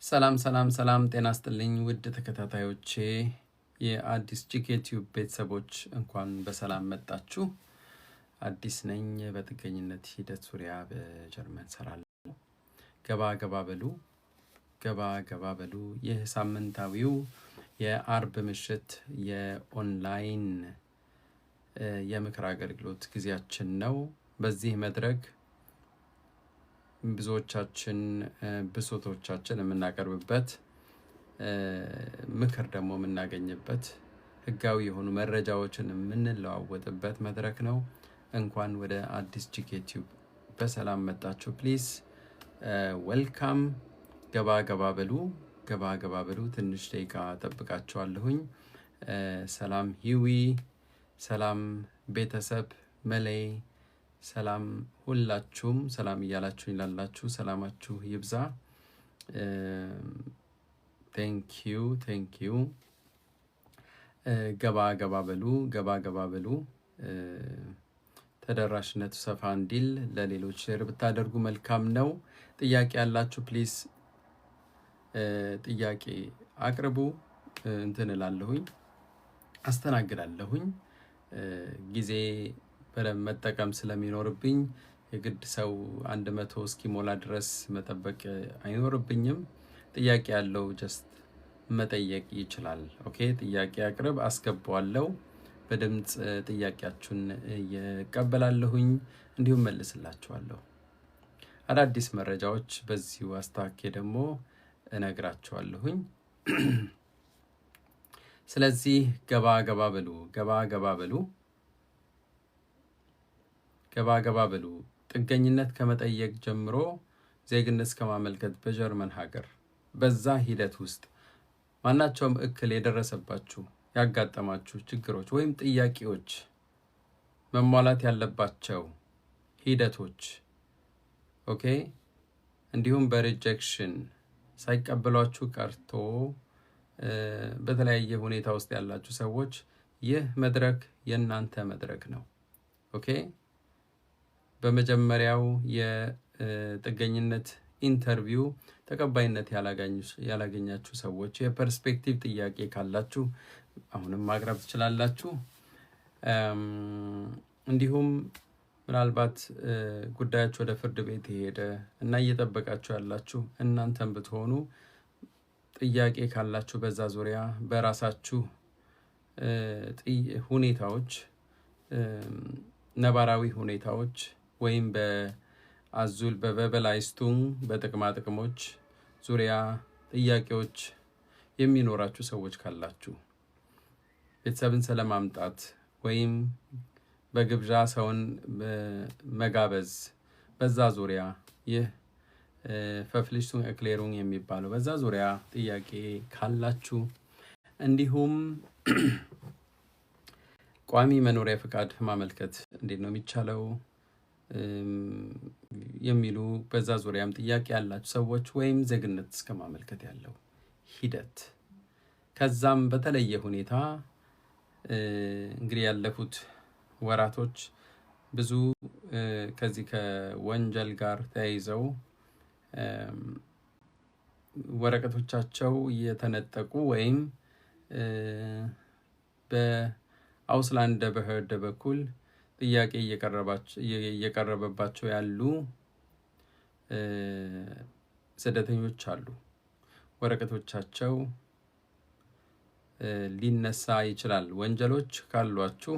ሰላም ሰላም ሰላም ጤና ይስጥልኝ ውድ ተከታታዮቼ የአዲስ ጂኬ ቲዩብ ቤተሰቦች እንኳን በሰላም መጣችሁ። አዲስ ነኝ። በጥገኝነት ሂደት ዙሪያ በጀርመን ሰራለሁ። ገባ ገባ በሉ። ይህ ሳምንታዊው የአርብ ምሽት የኦንላይን የምክር አገልግሎት ጊዜያችን ነው። በዚህ መድረክ ብዙዎቻችን ብሶቶቻችን የምናቀርብበት ምክር ደግሞ የምናገኝበት ህጋዊ የሆኑ መረጃዎችን የምንለዋወጥበት መድረክ ነው። እንኳን ወደ አዲስ ጂኬ ቲዩብ በሰላም መጣችሁ። ፕሊዝ ዌልካም። ገባ በሉ። ትንሽ ደቂቃ ጠብቃችኋለሁኝ። ሰላም ሂዊ፣ ሰላም ቤተሰብ መለይ፣ ሰላም ሁላችሁም ሰላም እያላችሁ ላላችሁ ሰላማችሁ ይብዛ። ቴንክ ዩ። ገባ በሉ። ተደራሽነቱ ሰፋ እንዲል ለሌሎች ሼር ብታደርጉ መልካም ነው። ጥያቄ ያላችሁ ፕሊዝ ጥያቄ አቅርቡ። እንትን እላለሁኝ፣ አስተናግዳለሁኝ። ጊዜ በደንብ መጠቀም ስለሚኖርብኝ የግድ ሰው 100 እስኪሞላ ድረስ መጠበቅ አይኖርብኝም። ጥያቄ ያለው ጀስት መጠየቅ ይችላል። ኦኬ፣ ጥያቄ አቅርብ፣ አስገባዋለሁ። በድምፅ ጥያቄያችሁን እየቀበላለሁኝ፣ እንዲሁም መልስላችኋለሁ። አዳዲስ መረጃዎች በዚሁ አስታኬ ደግሞ እነግራችኋለሁኝ። ስለዚህ ገባ በሉ። ጥገኝነት ከመጠየቅ ጀምሮ ዜግነት እስከማመልከት በጀርመን ሀገር በዛ ሂደት ውስጥ ማናቸውም እክል የደረሰባችሁ ያጋጠማችሁ ችግሮች ወይም ጥያቄዎች፣ መሟላት ያለባቸው ሂደቶች ኦኬ፣ እንዲሁም በሪጀክሽን ሳይቀበሏችሁ ቀርቶ በተለያየ ሁኔታ ውስጥ ያላችሁ ሰዎች ይህ መድረክ የእናንተ መድረክ ነው። ኦኬ፣ በመጀመሪያው የጥገኝነት ኢንተርቪው ተቀባይነት ያላገኛችሁ ሰዎች የፐርስፔክቲቭ ጥያቄ ካላችሁ አሁንም ማቅረብ ትችላላችሁ። እንዲሁም ምናልባት ጉዳያችሁ ወደ ፍርድ ቤት የሄደ እና እየጠበቃችሁ ያላችሁ እናንተም ብትሆኑ ጥያቄ ካላችሁ በዛ ዙሪያ በራሳችሁ ሁኔታዎች፣ ነባራዊ ሁኔታዎች ወይም በበላይስቱን በጥቅማ ጥቅሞች ዙሪያ ጥያቄዎች የሚኖራችሁ ሰዎች ካላችሁ፣ ቤተሰብን ስለማምጣት ወይም በግብዣ ሰውን መጋበዝ በዛ ዙሪያ ይህ ፈፍሊሽቱን ኤክሌሩን የሚባለው በዛ ዙሪያ ጥያቄ ካላችሁ፣ እንዲሁም ቋሚ መኖሪያ ፍቃድ ማመልከት እንዴት ነው የሚቻለው የሚሉ በዛ ዙሪያም ጥያቄ ያላችሁ ሰዎች ወይም ዜግነት እስከ ማመልከት ያለው ሂደት፣ ከዛም በተለየ ሁኔታ እንግዲህ ያለፉት ወራቶች ብዙ ከዚህ ከወንጀል ጋር ተያይዘው ወረቀቶቻቸው እየተነጠቁ ወይም በአውስላንድ በህርድ በኩል ጥያቄ እየቀረበባቸው ያሉ ስደተኞች አሉ። ወረቀቶቻቸው ሊነሳ ይችላል። ወንጀሎች ካሏችሁ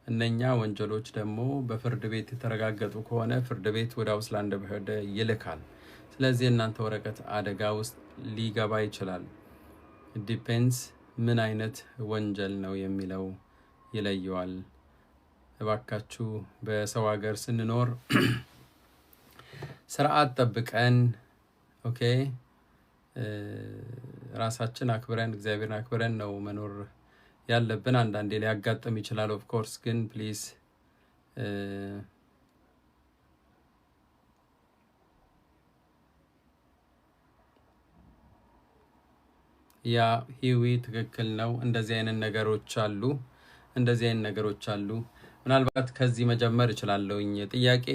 እነኛ ወንጀሎች ደግሞ በፍርድ ቤት የተረጋገጡ ከሆነ ፍርድ ቤት ወደ አውስላንድ በህርድ ይልካል። ስለዚህ እናንተ ወረቀት አደጋ ውስጥ ሊገባ ይችላል። ዲፔንስ ምን አይነት ወንጀል ነው የሚለው ይለየዋል። እባካችሁ በሰው ሀገር ስንኖር ስርዓት ጠብቀን ኦኬ፣ ራሳችን አክብረን እግዚአብሔርን አክብረን ነው መኖር ያለብን። አንዳንዴ ሊያጋጥም ይችላል ኦፍ ኮርስ፣ ግን ፕሊዝ ያ ሂዊ ትክክል ነው። እንደዚህ አይነት ነገሮች አሉ። ምናልባት ከዚህ መጀመር እችላለሁኝ። ጥያቄ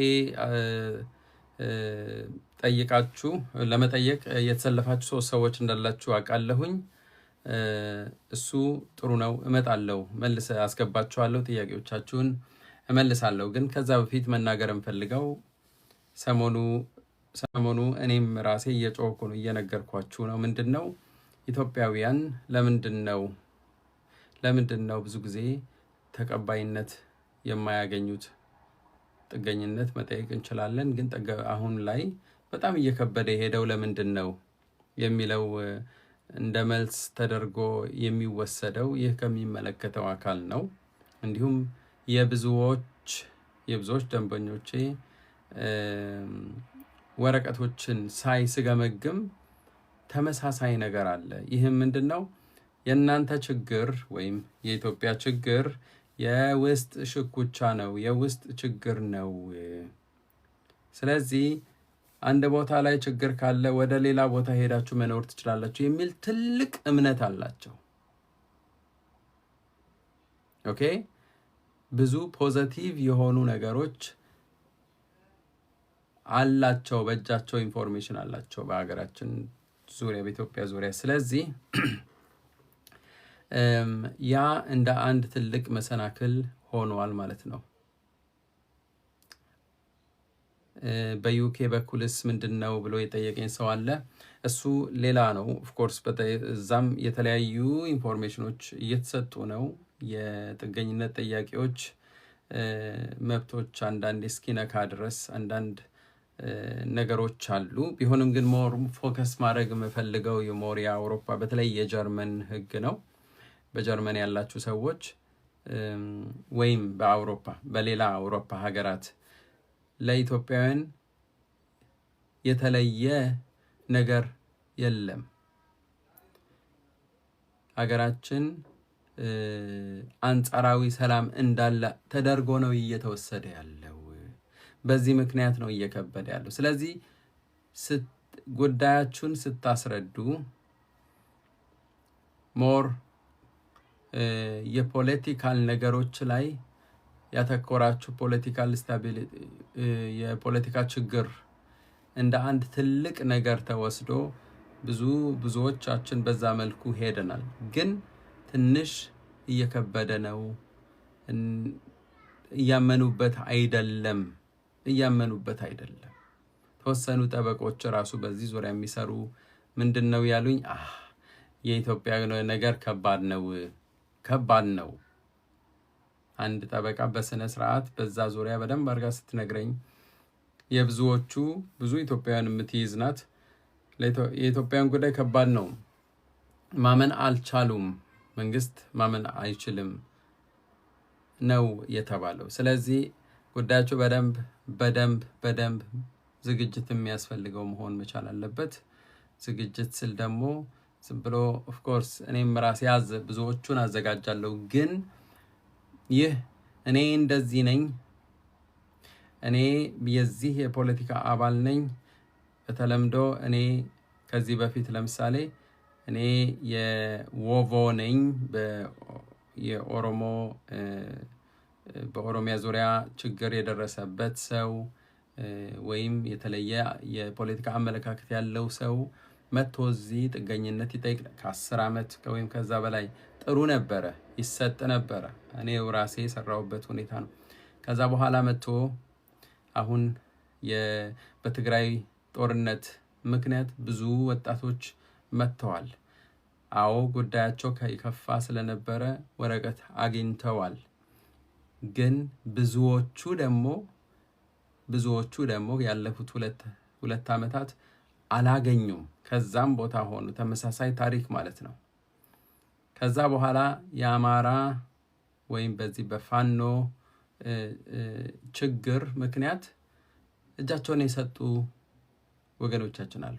ጠይቃችሁ ለመጠየቅ የተሰለፋችሁ 3 ሰዎች እንዳላችሁ አውቃለሁኝ። እሱ ጥሩ ነው። እመጣለሁ፣ መልስ አስገባችኋለሁ፣ ጥያቄዎቻችሁን እመልሳለሁ። ግን ከዛ በፊት መናገር እንፈልገው ሰሞኑ እኔም ራሴ እየጮኩ ነው፣ እየነገርኳችሁ ነው። ምንድነው ኢትዮጵያውያን ለምንድነው ብዙ ጊዜ ተቀባይነት የማያገኙት? ጥገኝነት መጠየቅ እንችላለን፣ ግን አሁን ላይ በጣም እየከበደ የሄደው ለምንድነው የሚለው እንደ መልስ ተደርጎ የሚወሰደው ይህ ከሚመለከተው አካል ነው። እንዲሁም የብዙዎች ደንበኞቼ ወረቀቶችን ስገመግም ተመሳሳይ ነገር አለ። ይህም ምንድነው የእናንተ ችግር ወይም የኢትዮጵያ ችግር የውስጥ ሽኩቻ ነው፣ የውስጥ ችግር ነው። ስለዚህ አንድ ቦታ ላይ ችግር ካለ ወደ ሌላ ቦታ ሄዳችሁ መኖር ትችላላችሁ የሚል ትልቅ እምነት አላቸው። ኦኬ፣ ብዙ ፖዚቲቭ የሆኑ ነገሮች አላቸው፣ በእጃቸው ኢንፎርሜሽን አላቸው በሀገራችን ዙሪያ፣ በኢትዮጵያ ዙሪያ። ስለዚህ ያ እንደ አንድ ትልቅ መሰናክል ሆኗል ማለት ነው። በዩኬ በኩልስ ምንድነው ብሎ የጠየቀኝ ሰው አለ። እሱ ሌላ ነው። ኦፍኮርስ እዛም የተለያዩ ኢንፎርሜሽኖች እየተሰጡ ነው። የጥገኝነት ጥያቄዎች መብቶች አንዳንድ እስኪነካ ድረስ አንዳንድ ነገሮች አሉ። ቢሆንም ግን ሞር ፎከስ ማድረግ የምፈልገው የአውሮፓ በተለይ የጀርመን ሕግ ነው። በጀርመን ያላችሁ ሰዎች ወይም በሌላ አውሮፓ ሀገራት ለኢትዮጵያውያን የተለየ ነገር የለም። ሀገራችን አንጻራዊ ሰላም እንዳለ ተደርጎ ነው እየተወሰደ ያለው። በዚህ ምክንያት ነው እየከበደ ያለው። ስለዚህ ጉዳያችሁን ስታስረዱ ሞር የፖለቲካል ነገሮች ላይ ያተኮራችሁ ፖለቲካል ስታቢሊቲ የፖለቲካ ችግር እንደ አንድ ትልቅ ነገር ተወስዶ ብዙዎቻችን በዛ መልኩ ሄደናል። ግን ትንሽ እየከበደ ነው። እያመኑበት አይደለም። ተወሰኑ ጠበቆች ራሱ በዚህ ዙሪያ የሚሰሩ ምንድነው ያሉኝ? የኢትዮጵያ ነገር ከባድ ነው። አንድ ጠበቃ በስነ ስርዓት በዛ ዙሪያ በደንብ አድርጋ ስትነግረኝ ብዙ ኢትዮጵያውያን የምትይዝ ናት። የኢትዮጵያን ጉዳይ ከባድ ነው። ማመን አልቻሉም። መንግስት ማመን አይችልም ነው የተባለው። ስለዚህ ጉዳያቸው በደንብ ዝግጅት የሚያስፈልገው መሆን መቻል አለበት። ዝግጅት ስል ደግሞ ዝም ብሎ ኦፍኮርስ እኔም ራሴ ብዙዎቹን አዘጋጃለሁ። ግን ይህ እኔ እንደዚህ ነኝ፣ እኔ የዚህ የፖለቲካ አባል ነኝ። በተለምዶ እኔ ከዚህ በፊት ለምሳሌ እኔ የዎቮ ነኝ፣ በኦሮሚያ ዙሪያ ችግር የደረሰበት ሰው ወይም የተለየ የፖለቲካ አመለካከት ያለው ሰው መጥቶ እዚህ ጥገኝነት ይጠይቅ። ከ10 ዓመት ወይም ከዛ በላይ ጥሩ ነበረ፣ ይሰጥ ነበረ። እኔው ራሴ የሰራሁበት ሁኔታ ነው። ከዛ በኋላ መጥቶ አሁን በትግራይ ጦርነት ምክንያት ብዙ ወጣቶች መጥተዋል። አዎ ጉዳያቸው ከፋ ስለነበረ ወረቀት አግኝተዋል። ግን ብዙዎቹ ደግሞ ያለፉት ሁለት ዓመታት አላገኙም። ከዛም ቦታ ሆኑ። ተመሳሳይ ታሪክ ማለት ነው። ከዛ በኋላ የአማራ ወይም በዚህ በፋኖ ችግር ምክንያት እጃቸውን የሰጡ ወገኖቻችን አሉ።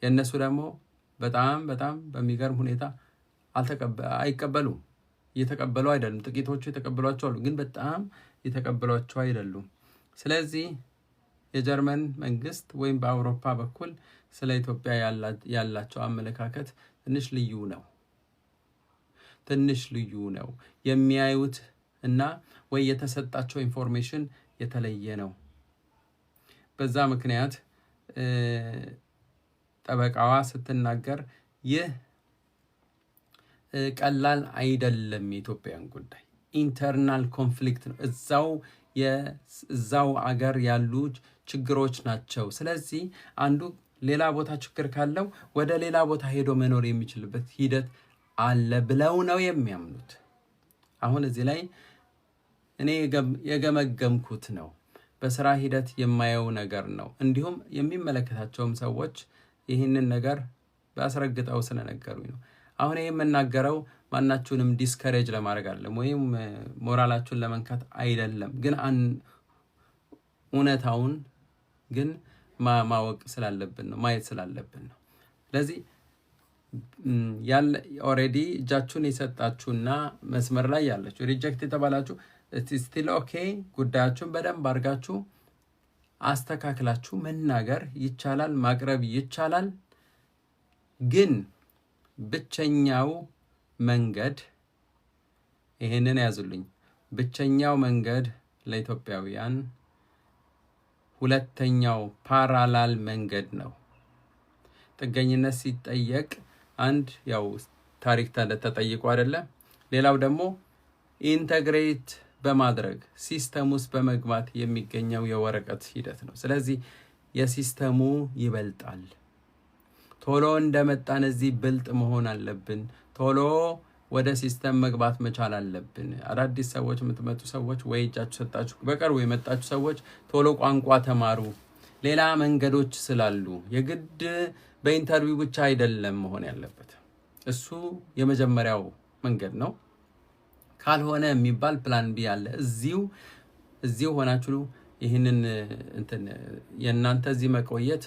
የእነሱ ደግሞ በጣም በሚገርም ሁኔታ አይቀበሉም። እየተቀበሉ አይደሉም። ጥቂቶቹ የተቀበሏቸው አሉ፣ ግን በጣም የተቀበሏቸው አይደሉም። ስለዚህ የጀርመን መንግስት ወይም በአውሮፓ በኩል ስለ ኢትዮጵያ ያላቸው አመለካከት ትንሽ ልዩ ነው። የሚያዩት እና ወይ የተሰጣቸው ኢንፎርሜሽን የተለየ ነው። በዛ ምክንያት ጠበቃዋ ስትናገር ይህ ቀላል አይደለም፣ የኢትዮጵያን ጉዳይ ኢንተርናል ኮንፍሊክት ነው፣ እዛው አገር ያሉ ችግሮች ናቸው። ስለዚህ አንዱ ሌላ ቦታ ችግር ካለው ወደ ሌላ ቦታ ሄዶ መኖር የሚችልበት ሂደት አለ ብለው ነው የሚያምኑት። አሁን እዚህ ላይ እኔ የገመገምኩት ነው፣ በስራ ሂደት የማየው ነገር ነው። እንዲሁም የሚመለከታቸውም ሰዎች ይህንን ነገር ባስረግጠው ስለነገሩኝ ነው። አሁን ይህ የምናገረው ማናችሁንም ዲስከሬጅ ለማድረግ አይደለም፣ ወይም ሞራላችሁን ለመንካት አይደለም። ግን እውነታውን ግን ማወቅ ስላለብን ነው፣ ማየት ስላለብን ነው። ስለዚህ ኦልሬዲ እጃችሁን የሰጣችሁና መስመር ላይ ያላችሁ ሪጀክት የተባላችሁ ስቲል ኦኬ፣ ጉዳያችሁን በደንብ አድርጋችሁ አስተካክላችሁ መናገር ይቻላል፣ ማቅረብ ይቻላል። ግን ብቸኛው መንገድ ይሄንን ያዙልኝ፣ ብቸኛው መንገድ ለኢትዮጵያውያን ሁለተኛው ፓራላል መንገድ ነው። ጥገኝነት ሲጠየቅ አንድ ያው ታሪክ ተጠይቆ አይደለ? ሌላው ደግሞ ኢንተግሬት በማድረግ ሲስተም ውስጥ በመግባት የሚገኘው የወረቀት ሂደት ነው። ስለዚህ የሲስተሙ ይበልጣል። ቶሎ እንደመጣን እዚህ ብልጥ መሆን አለብን። ቶሎ ወደ ሲስተም መግባት መቻል አለብን። አዳዲስ ሰዎች የምትመጡ ሰዎች ወይ እጃችሁ ሰጣችሁ፣ በቅርቡ የመጣችሁ ሰዎች ቶሎ ቋንቋ ተማሩ። ሌላ መንገዶች ስላሉ የግድ በኢንተርቪው ብቻ አይደለም መሆን ያለበት። እሱ የመጀመሪያው መንገድ ነው። ካልሆነ የሚባል ፕላን ቢ አለ። እዚሁ ሆናችሁ ይህንን የእናንተ እዚህ መቆየት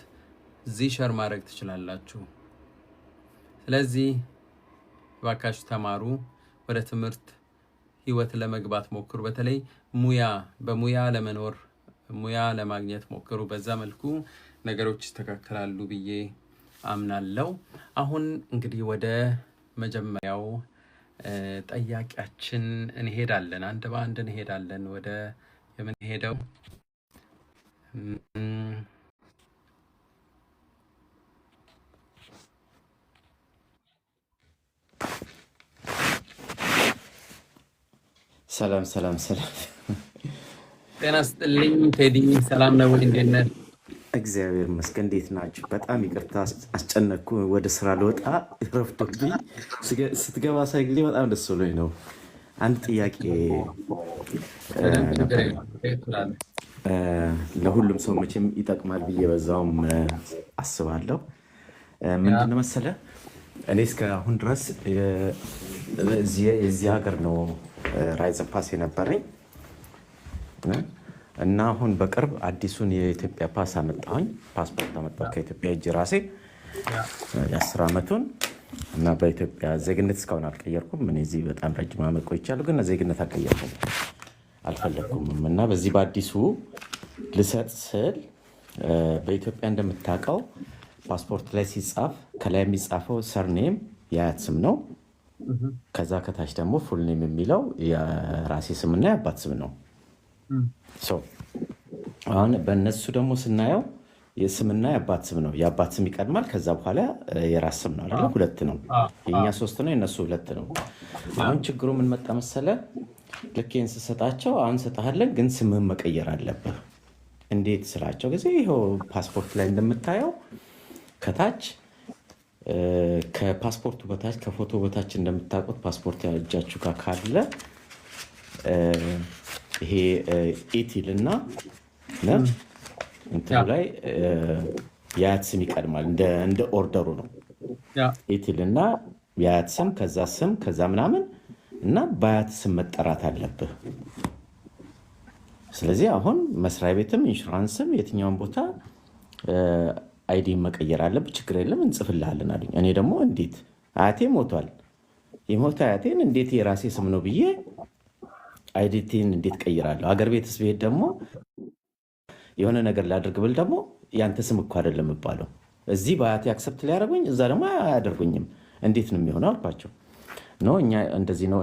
እዚህ ሸር ማድረግ ትችላላችሁ። ስለዚህ ባካችሁ ተማሩ፣ ወደ ትምህርት ህይወት ለመግባት ሞክሩ። በተለይ በሙያ ለመኖር ሙያ ለማግኘት ሞክሩ። በዛ መልኩ ነገሮች ይስተካከላሉ ብዬ አምናለሁ። አሁን እንግዲህ ወደ መጀመሪያው ጠያቂያችን እንሄዳለን። አንድ በአንድ እንሄዳለን። ወደ የምንሄደው ሰላም ጤና ይስጥልኝ ቴዲ፣ ሰላም ነው? እንዴት ነህ? እግዚአብሔር ይመስገን። እንዴት ናችሁ? በጣም ይቅርታ አስጨነቅኩ። ወደ ስራ ልወጣ ረፍዶብኝ ስትገባ ሳይ ጊዜ በጣም ደስ ብሎኝ ነው። አንድ ጥያቄ ነበር፣ ለሁሉም ሰው መቼም ይጠቅማል ብዬ በዛውም አስባለሁ። ምንድን መሰለህ፣ እኔ እስከ አሁን ድረስ የዚህ ሀገር ነው ራይዝ ፓስ የነበረኝ እና አሁን በቅርብ አዲሱን የኢትዮጵያ ፓስ አመጣሁኝ። ፓስፖርት አመጣሁ ከኢትዮጵያ እጅ ራሴ የ10 ዓመቱን እና በኢትዮጵያ ዜግነት እስካሁን አልቀየርኩም። እኔ እዚህ በጣም ረጅም ዓመት ቆይቻለሁ፣ ግን ዜግነት አልፈለግኩም እና በዚህ በአዲሱ ልሰጥ ስል በኢትዮጵያ እንደምታውቀው ፓስፖርት ላይ ሲጻፍ ከላይ የሚጻፈው ሰርኔም የአያት ስም ነው። ከዛ ከታች ደግሞ ፉል ኔም የሚለው የራሴ ስምና የአባት ስም ነው። አሁን በእነሱ ደግሞ ስናየው የስምና የአባት ስም ነው። የአባት ስም ይቀድማል፣ ከዛ በኋላ የራስ ስም ነው አይደል? ሁለት ነው። የኛ 3 ነው፣ የነሱ 2 ነው። አሁን ችግሩ ምን መጣ መሰለ? ልኬን ስሰጣቸው አሁን ሰጣለን፣ ግን ስምህን መቀየር አለብህ። እንዴት ስላቸው ጊዜ ይኸው ፓስፖርት ላይ እንደምታየው ከታች ከፓስፖርቱ በታች ከፎቶ በታች እንደምታውቁት ፓስፖርት እጃችሁ ጋር ካለ ይሄ ኢቲል እና እንትኑ ላይ የአያት ስም ይቀድማል። እንደ ኦርደሩ ነው። ኢቲል እና የአያት ስም ከዛ ምናምን እና በአያት ስም መጠራት አለብህ። ስለዚህ አሁን መስሪያ ቤትም ኢንሹራንስም የትኛውን ቦታ አይዲ መቀየር አለብህ፣ ችግር የለም እንጽፍልሃለን አሉኝ። እኔ ደግሞ እንዴት አያቴ ሞቷል፣ የሞተ አያቴን እንዴት የራሴ ስም ነው ብዬ አይዲቲን እንዴት ቀይራለሁ? አገር ቤትስ ብሄድ ደግሞ የሆነ ነገር ላድርግ ብል ደግሞ ያንተ ስም እኮ አይደለም የሚባለው። እዚህ በአያቴ አክሰፕት ሊያደርጉኝ፣ እዛ ደግሞ አያደርጉኝም። እንዴት ነው የሚሆነው አልኳቸው። ኖ እኛ እንደዚህ ነው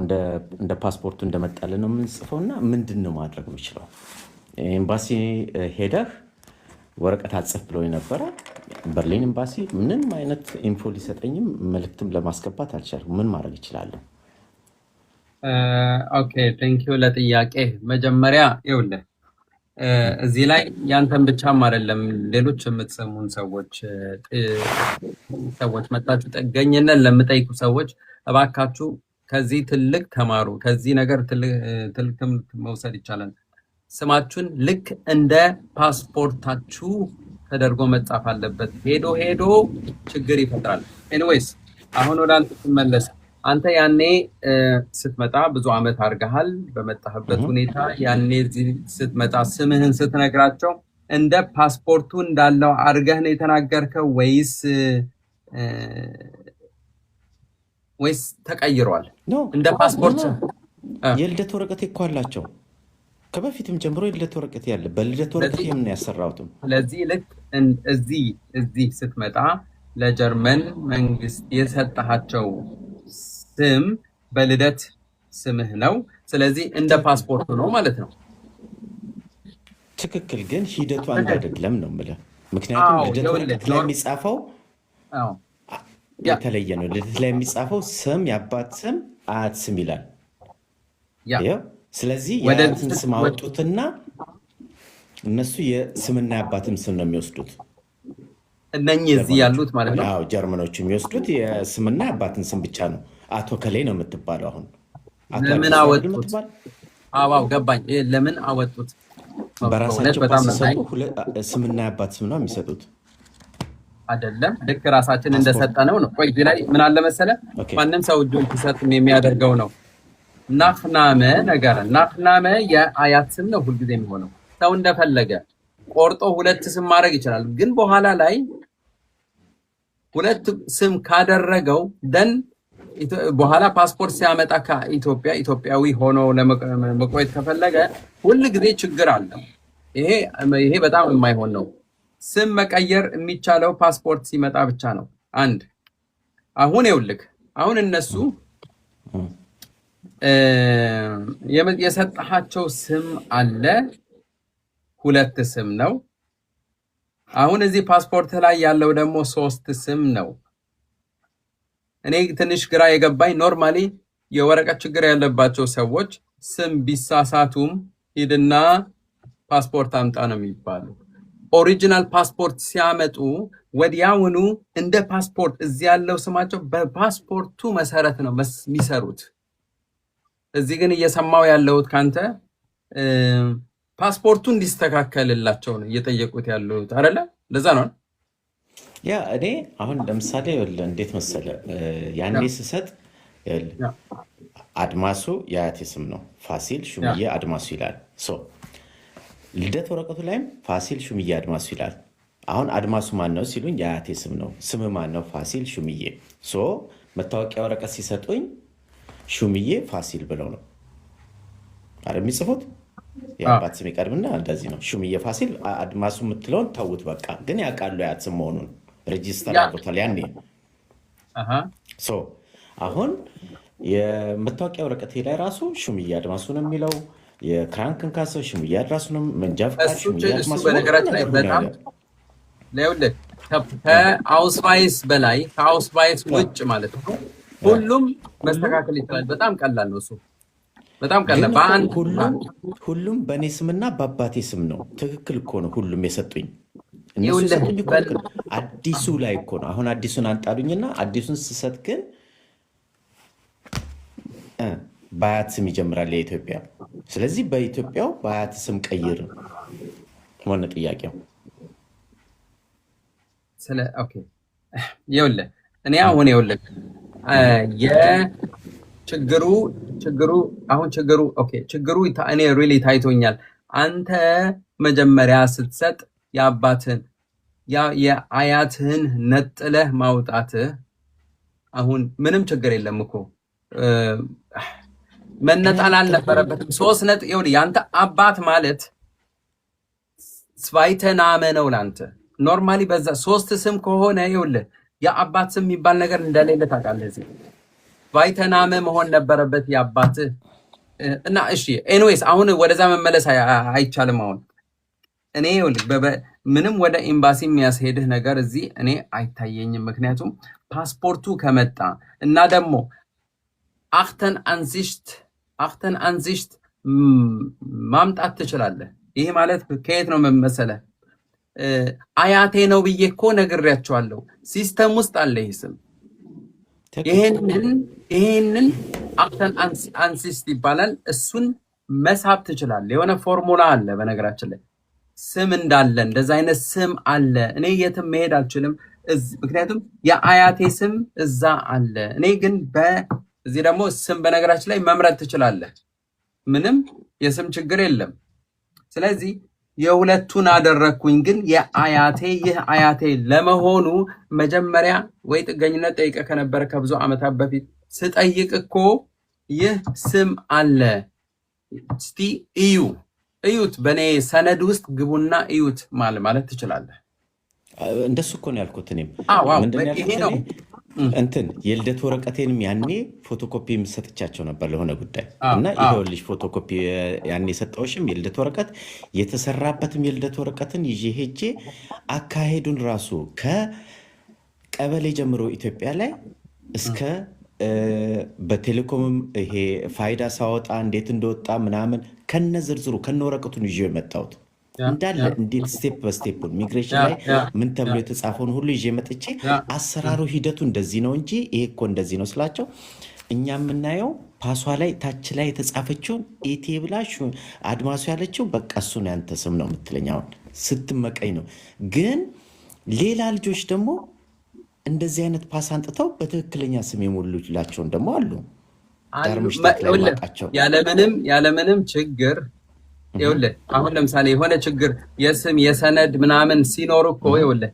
እንደ ፓስፖርቱ እንደመጣልን ነው የምንጽፈውና ምንድን ነው ማድረግ የምችለው? ኤምባሲ ሄደህ ወረቀት አጽፍ ብሎ ነበረ። በርሊን ኤምባሲ ምንም አይነት ኢንፎ ሊሰጠኝም መልእክትም ለማስገባት አልቻልኩም። ምን ማድረግ እችላለሁ? ኦኬ ቴንክ ዩ ለጥያቄ። መጀመሪያ ይኸውልህ እዚህ ላይ ያንተን ብቻም አይደለም ሌሎች የምትሰሙን ሰዎች መጣችሁ ጥገኝነት ለምጠይቁ ሰዎች እባካችሁ ከዚህ ትልቅ ተማሩ። ከዚህ ነገር ትልቅ ትምህርት መውሰድ ይቻላል። ስማችሁን ልክ እንደ ፓስፖርታችሁ ተደርጎ መጻፍ አለበት። ሄዶ ችግር ይፈጥራል። ኤኒዌይስ አሁን ወደ አንተ ስትመለስ አንተ ያኔ ስትመጣ ብዙ ዓመት አድርገሃል። በመጣህበት ሁኔታ ያኔ እዚህ ስትመጣ ስምህን ስትነግራቸው እንደ ፓስፖርቱ እንዳለው አድርገህ ነው የተናገርከው ወይስ ተቀይሯል? እንደ ፓስፖርት የልደት ወረቀት እኮ አላቸው። ከበፊትም ጀምሮ የልደት ወረቀት ያለ በልደት ወረቀት የምን ያሰራውትም። ስለዚህ ልክ እዚህ ስትመጣ ለጀርመን መንግስት የሰጣቸው ስም በልደት ስምህ ነው። ስለዚህ እንደ ፓስፖርቱ ነው ማለት ነው። ትክክል። ግን ሂደቱ አንድ አይደለም ነው የምልህ። ምክንያቱም ልደት ወረቀት ላይ የሚጻፈው የተለየ ነው። ልደት ላይ የሚጻፈው ስም የአባት ስም አያት ስም ይላል። ስለዚህ የአያትን ስም አወጡትና እነሱ የስምና የአባትን ስም ነው የሚወስዱት። እነኚህ እዚህ ያሉት ማለት ነው። ጀርመኖቹ የሚወስዱት የስምና የአባትን ስም ብቻ ነው። አቶ ከሌ ነው የምትባለው። አሁን ለምን አወጡት? አዎ ገባኝ። ለምን አወጡት? በራሳቸው ሲሰጡ ስምና የአባት ስም ነው የሚሰጡት አይደለም። ልክ ራሳችን እንደሰጠነው ነው። ቆይ እዚህ ላይ ምን አለ መሰለ፣ ማንም ሰው እጁን ሲሰጥ የሚያደርገው ነው። ናፍናመ የአያት ስም ነው ሁልጊዜ የሚሆነው። ሰው እንደፈለገ ቆርጦ ሁለት ስም ማድረግ ይችላል። ግን በኋላ ላይ ሁለት ስም ካደረገው ደን በኋላ ፓስፖርት ሲያመጣ ከኢትዮጵያ ኢትዮጵያዊ ሆኖ ለመቆየት ከፈለገ ሁልጊዜ ችግር አለው። ይሄ በጣም የማይሆን ነው። ስም መቀየር የሚቻለው ፓስፖርት ሲመጣ ብቻ ነው። አንድ አሁን ይኸውልህ አሁን እነሱ የሰጣቸው ስም አለ፣ ሁለት ስም ነው። አሁን እዚህ ፓስፖርት ላይ ያለው ደግሞ 3 ስም ነው። እኔ ትንሽ ግራ የገባኝ ኖርማሊ የወረቀት ችግር ያለባቸው ሰዎች ስም ቢሳሳቱም ሂድና ፓስፖርት አምጣ ነው የሚባለው። ኦሪጂናል ፓስፖርት ሲያመጡ ወዲያውኑ እንደ ፓስፖርት እዚህ ያለው ስማቸው በፓስፖርቱ መሰረት ነው የሚሰሩት። እዚህ ግን እየሰማው ያለሁት ካንተ ፓስፖርቱ እንዲስተካከልላቸው ነው እየጠየቁት ያለሁት አይደለ? ለዛ ነው ያ እኔ አሁን ለምሳሌ እንዴት መሰለ ያኔ ስሰጥ አድማሱ የአያቴ ስም ነው። ፋሲል ሹምዬ አድማሱ ይላል። ልደት ወረቀቱ ላይም ፋሲል ሹምዬ አድማሱ ይላል። አሁን አድማሱ ማን ነው ሲሉኝ የአያቴ ስም ነው። ስም ማን ነው? ፋሲል ሹምዬ። መታወቂያ ወረቀት ሲሰጡኝ ሹምዬ ፋሲል ብለው ነው አይደል የሚጽፉት? የአባት ስም ይቀድምና እንደዚህ ነው። ሹምዬ ፋሲል አድማሱ የምትለውን ተውት በቃ። ግን ያውቃሉ የአያት ስም መሆኑን ሬጂስተር አድርጎታል ያኔ። አሁን የመታወቂያ ወረቀቴ ላይ ራሱ ሹምዬ አድማሱ ነው የሚለው። የክራንክን ካሰው ሹምዬ አድማሱ ነው። መንጃ ፈቃድ ሹምዬ አድማሱ ነው። በነገራችን ላይ በጣም ለውልህ ከአውስቫይስ በላይ ከአውስቫይስ ውጭ ማለት ነው ሁሉም መስተካከል ይችላል። በጣም ቀላል ነው እሱ። በጣም ቀላል ሁሉም በእኔ ስምና በአባቴ ስም ነው። ትክክል እኮ ነው ሁሉም የሰጡኝ። አዲሱ ላይ እኮ ነው። አሁን አዲሱን አንጣሉኝና አዲሱን ስሰጥ ግን በአያት ስም ይጀምራል የኢትዮጵያ። ስለዚህ በኢትዮጵያው በአያት ስም ቀይር ሆነ ጥያቄው። ይኸውልህ እኔ አሁን ይኸውልህ ችግሩ እኔ ሪሊ ታይቶኛል። አንተ መጀመሪያ ስትሰጥ የአያትህን ነጥለህ ማውጣትህ አሁን ምንም ችግር የለም እኮ መነጣል አልነበረበትም። 3 ነጥብ ይኸውልህ ያንተ አባት ማለት ስቫይተናመ ነው ላንተ። ኖርማሊ በዛ 3 ስም ከሆነ ይኸውልህ የአባት ስም የሚባል ነገር እንደሌለ ታውቃለህ። እዚህ ቫይተናመ መሆን ነበረበት የአባትህ እና እሺ ኤኒዌይስ አሁን ወደዛ መመለስ አይቻልም። አሁን እኔ ምንም ወደ ኤምባሲ የሚያስሄድህ ነገር እዚህ እኔ አይታየኝም። ምክንያቱም ፓስፖርቱ ከመጣ እና ደግሞ አክተን አንዚሽት ማምጣት ትችላለህ። ይሄ ማለት ከየት ነው መሰለህ? አያቴ ነው ብዬ እኮ ነግሬያቸዋለሁ። ሲስተም ውስጥ አለ ይህ ስም። ይሄንን አክተን አንዚሽት ይባላል። እሱን መሳብ ትችላለህ። የሆነ ፎርሙላ አለ በነገራችን ላይ ስም እንዳለ እንደዛ አይነት ስም አለ። እኔ የትም መሄድ አልችልም፣ ምክንያቱም የአያቴ ስም እዛ አለ። እኔ ግን እዚህ ደግሞ ስም በነገራችን ላይ መምረጥ ትችላለህ። ምንም የስም ችግር የለም። ስለዚህ የሁለቱን አደረግኩኝ። ግን ይህ አያቴ ለመሆኑ መጀመሪያ ወይ ጥገኝነት ጠይቀ ከነበረ ከብዙ ዓመታት በፊት ስጠይቅ እኮ ይህ ስም አለ። እስቲ እዩት፣ በእኔ ሰነድ ውስጥ ግቡና እዩት ማለት ትችላለህ። እንደሱ እኮ ነው ያልኩት። እኔም ይሄ ነው እንትን የልደት ወረቀቴንም ያኔ ፎቶኮፒ የምሰጥቻቸው ነበር ለሆነ ጉዳይ እና ይኸውልሽ ፎቶኮፒ ያኔ የሰጠውሽም የልደት ወረቀት የተሰራበትም የልደት ወረቀትን ይዤ ሄጄ አካሄዱን ራሱ ከቀበሌ ጀምሮ ኢትዮጵያ ላይ እስከ በቴሌኮምም ይሄ ፋይዳ ሳወጣ እንዴት እንደወጣ ምናምን ከነ ዝርዝሩ ከነ ወረቀቱን ይዤ የመጣሁት እንዳለ እንዴት ስቴፕ በስቴፑን ሚግሬሽን ላይ ምን ተብሎ የተጻፈውን ሁሉ ይዤ መጥቼ አሰራሩ ሂደቱ እንደዚህ ነው እንጂ ይሄ እኮ እንደዚህ ነው ስላቸው እኛ የምናየው ፓሷ ላይ ታች ላይ የተጻፈችውን ኢቴ ብላሽ አድማሱ ያለችው በቃ እሱን ያንተ ስም ነው የምትለኝ። አሁን ስትመቀኝ ነው። ግን ሌላ ልጆች ደግሞ እንደዚህ አይነት ፓስ አንጥተው በትክክለኛ ስም የሞሉላቸውን ደግሞ አሉ። ያለምንም ችግር ይኸውልህ አሁን ለምሳሌ የሆነ ችግር የስም የሰነድ ምናምን ሲኖር እኮ ይኸውልህ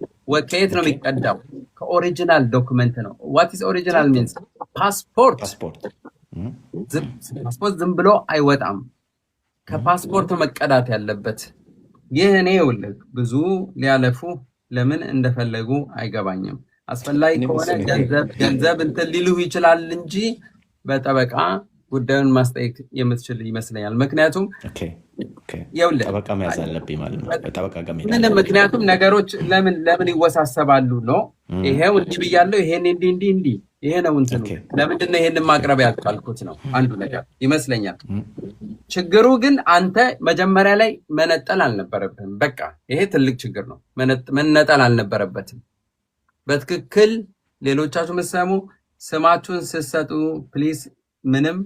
ከየት ነው የሚቀዳው? ከኦሪጂናል ዶክመንት ነው። ዋት ኢዝ ኦሪጂናል ሚንስ ፓስፖርት ዝም ብሎ አይወጣም። ከፓስፖርት መቀዳት ያለበት ይህ እኔ ይኸውልህ ብዙ ሊያለፉ ለምን እንደፈለጉ አይገባኝም። አስፈላጊ ከሆነ ገንዘብ እንትን ሊሉህ ይችላል እንጂ በጠበቃ ጉዳዩን ማስጠየቅ የምትችል ይመስለኛል። ምክንያቱም ጠበቃ መያዝ አለብኝ ማለት ነው። ምክንያቱም ነገሮች ለምን ይወሳሰባሉ ነው። ይሄው እንዲህ ብያለሁ፣ ይሄን እንዲህ ይሄ ነው እንትኑ። ለምንድን ነው ይሄንን ማቅረብ ያልቻልኩት ነው አንዱ ነገር ይመስለኛል። ችግሩ ግን አንተ መጀመሪያ ላይ መነጠል አልነበረብህም። በቃ ይሄ ትልቅ ችግር ነው። መነጠል አልነበረበትም። በትክክል ሌሎቻችሁ የምትሰሙ ስማችሁን ስትሰጡ ፕሊዝ ምንም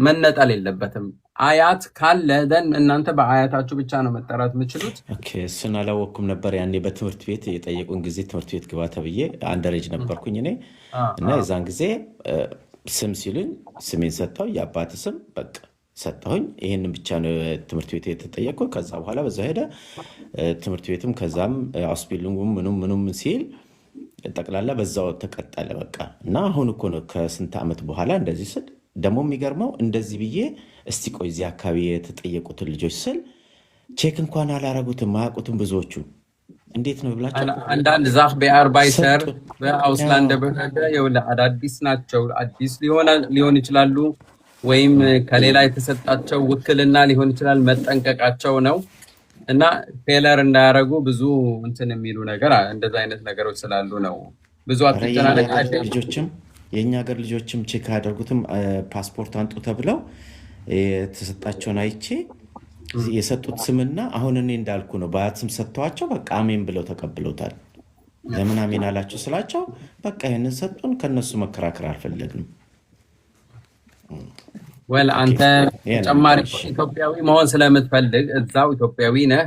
መነጠል የለበትም። አያት ካለ ደን እናንተ በአያታችሁ ብቻ ነው መጠራት የምችሉት። እሱን አላወቅኩም ነበር። ያኔ በትምህርት ቤት የጠየቁን ጊዜ ትምህርት ቤት ግባ ተብዬ አንደሬጅ ነበርኩኝ እኔ እና የዛን ጊዜ ስም ሲሉኝ ስሜን ሰጠው፣ የአባት ስም በቃ ሰጠሁኝ። ይህንን ብቻ ነው ትምህርት ቤት የተጠየቅኩ። ከዛ በኋላ በዛ ሄደ ትምህርት ቤትም ከዛም አስፒሊንጉም ምኑም ሲል ጠቅላላ በዛው ተቀጠለ በቃ። እና አሁን እኮ ነው ከስንት ዓመት በኋላ እንደዚህ ስል ደግሞ የሚገርመው እንደዚህ ብዬ እስቲ ቆይ እዚህ አካባቢ የተጠየቁትን ልጆች ስል ቼክ እንኳን አላረጉትም አያውቁትም ብዙዎቹ። እንዴት ነው ብላቸው አንዳንድ ዛፍ በአርባይተር በአውስላንድ አዳዲስ ናቸው። አዲስ ሊሆን ይችላሉ ወይም ከሌላ የተሰጣቸው ውክልና ሊሆን ይችላል። መጠንቀቃቸው ነው እና ፌለር እንዳያረጉ ብዙ እንትን የሚሉ ነገር እንደዛ አይነት ነገሮች ስላሉ ነው። ብዙ አትጨናነቅ። ልጆችም የኛ ሀገር ልጆችም ቼክ አያደርጉትም። ፓስፖርት አንጡ ተብለው የተሰጣቸውን አይቼ የሰጡት ስምና አሁን እኔ እንዳልኩ ነው በአያት ስም ሰጥተዋቸው በቃ አሜን ብለው ተቀብለውታል። ለምን አሜን አላቸው ስላቸው በቃ ይህንን ሰጡን፣ ከነሱ መከራከር አልፈለግንም። ወል አንተ ተጨማሪ ኢትዮጵያዊ መሆን ስለምትፈልግ እዛው ኢትዮጵያዊ ነህ፣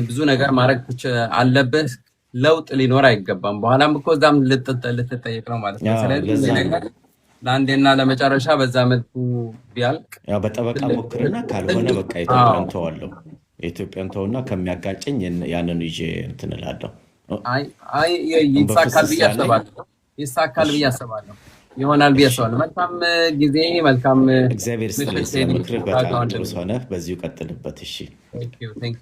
ብዙ ነገር ማድረግ አለብህ። ለውጥ ሊኖር አይገባም። በኋላም እኮ እዛም ልትጠየቅ ነው ማለት ነው። ስለዚህ ለአንዴና ለመጨረሻ በዛ መልኩ ቢያልቅ ያው በጠበቃ ሞክርና ካልሆነ በቃ ኢትዮጵያን ተዋለሁ። ኢትዮጵያን ተውና ከሚያጋጨኝ ያንን ይዤ እንትን እላለሁ። አይ ይሳካል ብዬ አስባለሁ። ይሆናል ብዬ አስባለሁ። መልካም ጊዜ፣ መልካም እግዚአብሔር ይስጥልኝ። ምክርህ በጣም ጥሩ ሰው ነህ። በዚሁ ቀጥልበት። እሺ፣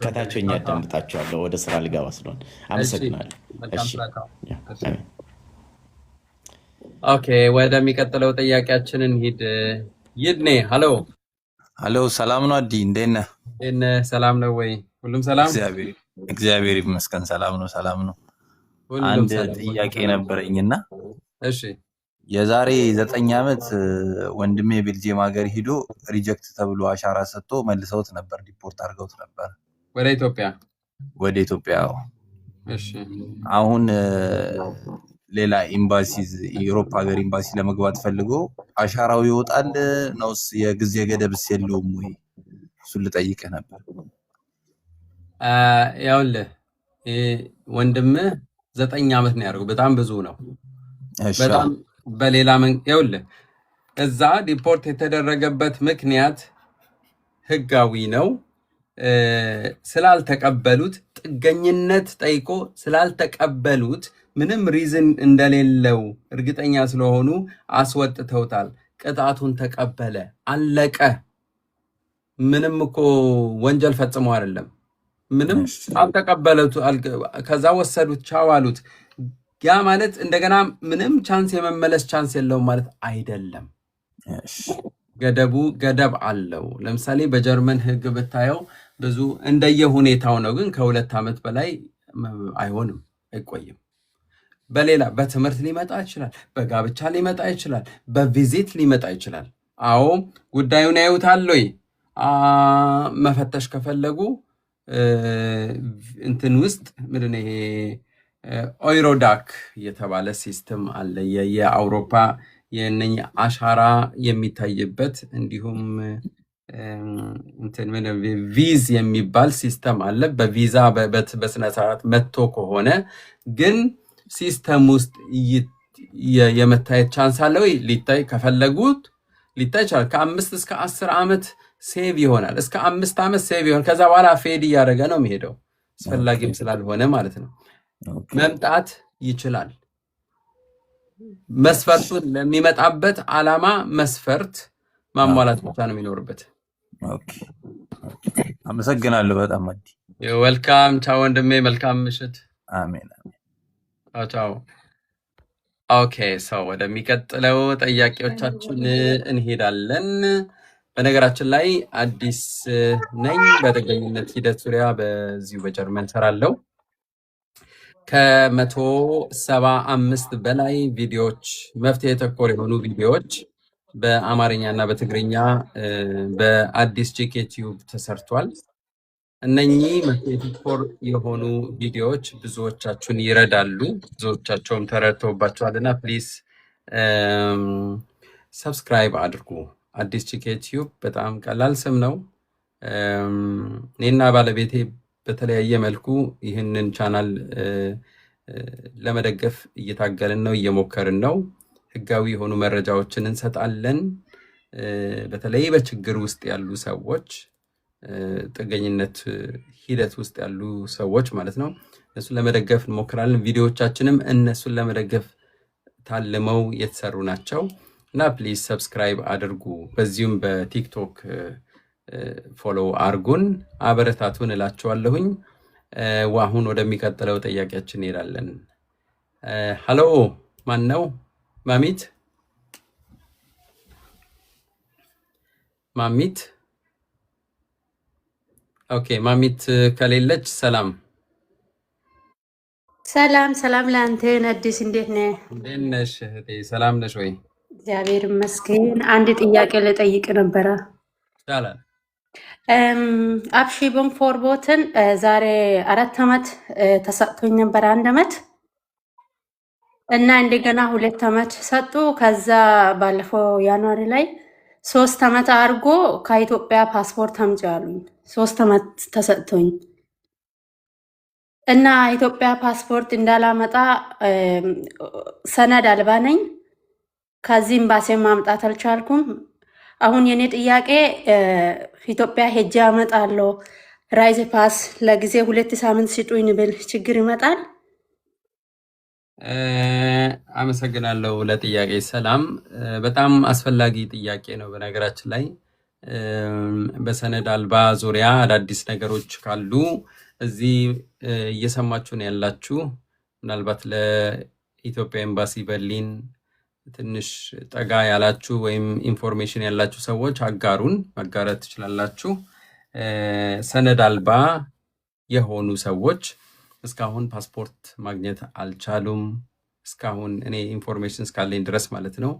ከታችኛ አዳምጣችኋለሁ። ወደ ስራ ልገባ ስለሆነ አመሰግናለሁ። ኦኬ፣ ወደሚቀጥለው ጥያቄያችንን ሂድ። ይድኔ ሄሎ፣ ሰላም ነው አዲ፣ እንዴት ነህ? ሰላም ነው ወይ? ሁሉም ሰላም? እግዚአብሔር እግዚአብሔር ይመስገን ሰላም ነው። ሁሉም አንድ ሰላም፣ ሁሉም ጥያቄ ሰላም። ነበረኝና እሺ የዛሬ 9 ዓመት ወንድሜ ቤልጂየም ሀገር ሂዶ ሪጀክት ተብሎ አሻራ ሰጥቶ መልሰውት ነበር፣ ዲፖርት አድርገውት ነበር ወደ ኢትዮጵያ። ወደ ኢትዮጵያ። እሺ አሁን ሌላ ኤምባሲ የአውሮፓ ሀገር ኤምባሲ ለመግባት ፈልጎ አሻራው ይወጣል ነውስ የጊዜ ገደብስ የለውም ወይ? እሱን ልጠይቅህ ነበር። ያውልህ ወንድምህ 9 ዓመት ነው ያደርገው። በጣም ብዙ ነው። እሺ በጣም በሌላ ያውልህ እዛ ዲፖርት የተደረገበት ምክንያት ህጋዊ ነው። ስላልተቀበሉት ጥገኝነት ጠይቆ ስላልተቀበሉት ምንም ሪዝን እንደሌለው እርግጠኛ ስለሆኑ አስወጥተውታል። ቅጣቱን ተቀበለ፣ አለቀ። ምንም እኮ ወንጀል ፈጽሞ አይደለም። ምንም አልተቀበሉት። ከዛ ወሰዱት፣ ቻው አሉት። ያ ማለት እንደገና ምንም ቻንስ የመመለስ ቻንስ የለውም ማለት አይደለም። ገደብ አለው። ለምሳሌ በጀርመን ህግ ብታየው ብዙ እንደየሁኔታው ነው፣ ግን ከ2 ዓመት በላይ አይሆንም፣ አይቆይም። በሌላ በትምህርት ሊመጣ ይችላል፣ በጋብቻ ሊመጣ ይችላል፣ በቪዚት ሊመጣ ይችላል። አዎ ጉዳዩን ያዩታል ወይ መፈተሽ ከፈለጉ እንትን ውስጥ ምንድን ይሄ ኦይሮዳክ የተባለ ሲስተም አለ። የአውሮፓ የነኝ አሻራ የሚታይበት እንዲሁም እንትን ቪዝ የሚባል ሲስተም አለ። በቪዛ በስነ ስርዓት መጥቶ ከሆነ ግን ሲስተም ውስጥ የመታየት ቻንስ አለ ወይ? ሊታይ ከፈለጉት ሊታይ ይችላል። ከ5 እስከ 10 ዓመት ሴቭ ይሆናል። እስከ 5 ዓመት ሴቭ ይሆናል። ከዛ በኋላ ፌድ እያደረገ ነው የሚሄደው፣ አስፈላጊም ስላልሆነ ማለት ነው። መምጣት ይችላል። መስፈርቱን ለሚመጣበት ዓላማ መስፈርት ማሟላት ብቻ ነው የሚኖርበት። አመሰግናለሁ በጣም አዲ። ዌልካም። ቻው ወንድሜ፣ መልካም ምሽት። አሜን። ቻው። ኦኬ ሰው ወደሚቀጥለው ጥያቄዎቻችን እንሄዳለን። በነገራችን ላይ አዲስ ነኝ። በጥገኝነት ሂደት ዙሪያ በዚሁ በጀርመን ሰራለው። ከ175 በላይ ቪዲዮዎች፣ መፍትሄ ተኮር የሆኑ ቪዲዮዎች በአማርኛ እና በትግርኛ በአዲስ ጂኬ ቲዩብ ተሰርቷል። እነኚህ መፍትሄ ተኮር የሆኑ ቪዲዮዎች ብዙዎቻችሁን ይረዳሉ፣ ብዙዎቻቸውም ተረድተውባቸዋልና ፕሊዝ ሰብስክራይብ አድርጉ። አዲስ ጂኬ ቲዩብ በጣም ቀላል ስም ነው። እኔና ባለቤቴ በተለያየ መልኩ ይህንን ቻናል ለመደገፍ እየታገልን ነው፣ እየሞከርን ነው። ህጋዊ የሆኑ መረጃዎችን እንሰጣለን። በተለይ በችግር ውስጥ ያሉ ሰዎች፣ ጥገኝነት ሂደት ውስጥ ያሉ ሰዎች ማለት ነው፣ እነሱን ለመደገፍ እንሞክራለን። ቪዲዮዎቻችንም እነሱን ለመደገፍ ታልመው የተሰሩ ናቸው እና ፕሊዝ ሰብስክራይብ አድርጉ። በዚሁም በቲክቶክ ፎሎ አርጉን፣ አበረታቱን እላችኋለሁኝ። አሁን ወደሚቀጥለው ጥያቄያችን እንሄዳለን። ሀሎ ማን ነው? ማሚት ኦኬ። ማሚት ከሌለች ሰላም ሰላም ለአንተ አዲስ፣ እንዴት ነህ? እንዴት ነሽ እህቴ? ሰላም ነሽ ወይ? እግዚአብሔር ይመስገን። አንድ ጥያቄ ልጠይቅ ነበረ። ይቻላል። አብሺቦን ፎርቦትን ዛሬ 4 ዓመት ተሰጥቶኝ ነበር፣ 1 ዓመት እና እንደገና 2 ዓመት ሰጡ። ከዛ ባለፈው ያንዋሪ ላይ 3 ዓመት አድርጎ ከኢትዮጵያ ፓስፖርት አምጪ አሉኝ። 3 ዓመት ተሰጥቶኝ እና ኢትዮጵያ ፓስፖርት እንዳላመጣ ሰነድ አልባ ነኝ። ከዚህ ኤምባሲ ማምጣት አልቻልኩም። አሁን የኔ ጥያቄ ኢትዮጵያ ሄጄ አመጣለሁ፣ ራይዝ ፓስ ለጊዜ 2 ሳምንት ስጡኝ ብል ችግር ይመጣል? አመሰግናለሁ ለጥያቄ። ሰላም በጣም አስፈላጊ ጥያቄ ነው። በነገራችን ላይ በሰነድ አልባ ዙሪያ አዳዲስ ነገሮች ካሉ እዚህ እየሰማችሁ ነው ያላችሁ። ምናልባት ለኢትዮጵያ ኤምባሲ በርሊን ትንሽ ጠጋ ያላችሁ ወይም ኢንፎርሜሽን ያላችሁ ሰዎች አጋሩን፣ መጋራት ትችላላችሁ። ሰነድ አልባ የሆኑ ሰዎች እስካሁን ፓስፖርት ማግኘት አልቻሉም። እስካሁን እኔ ኢንፎርሜሽን እስካለኝ ድረስ ማለት ነው።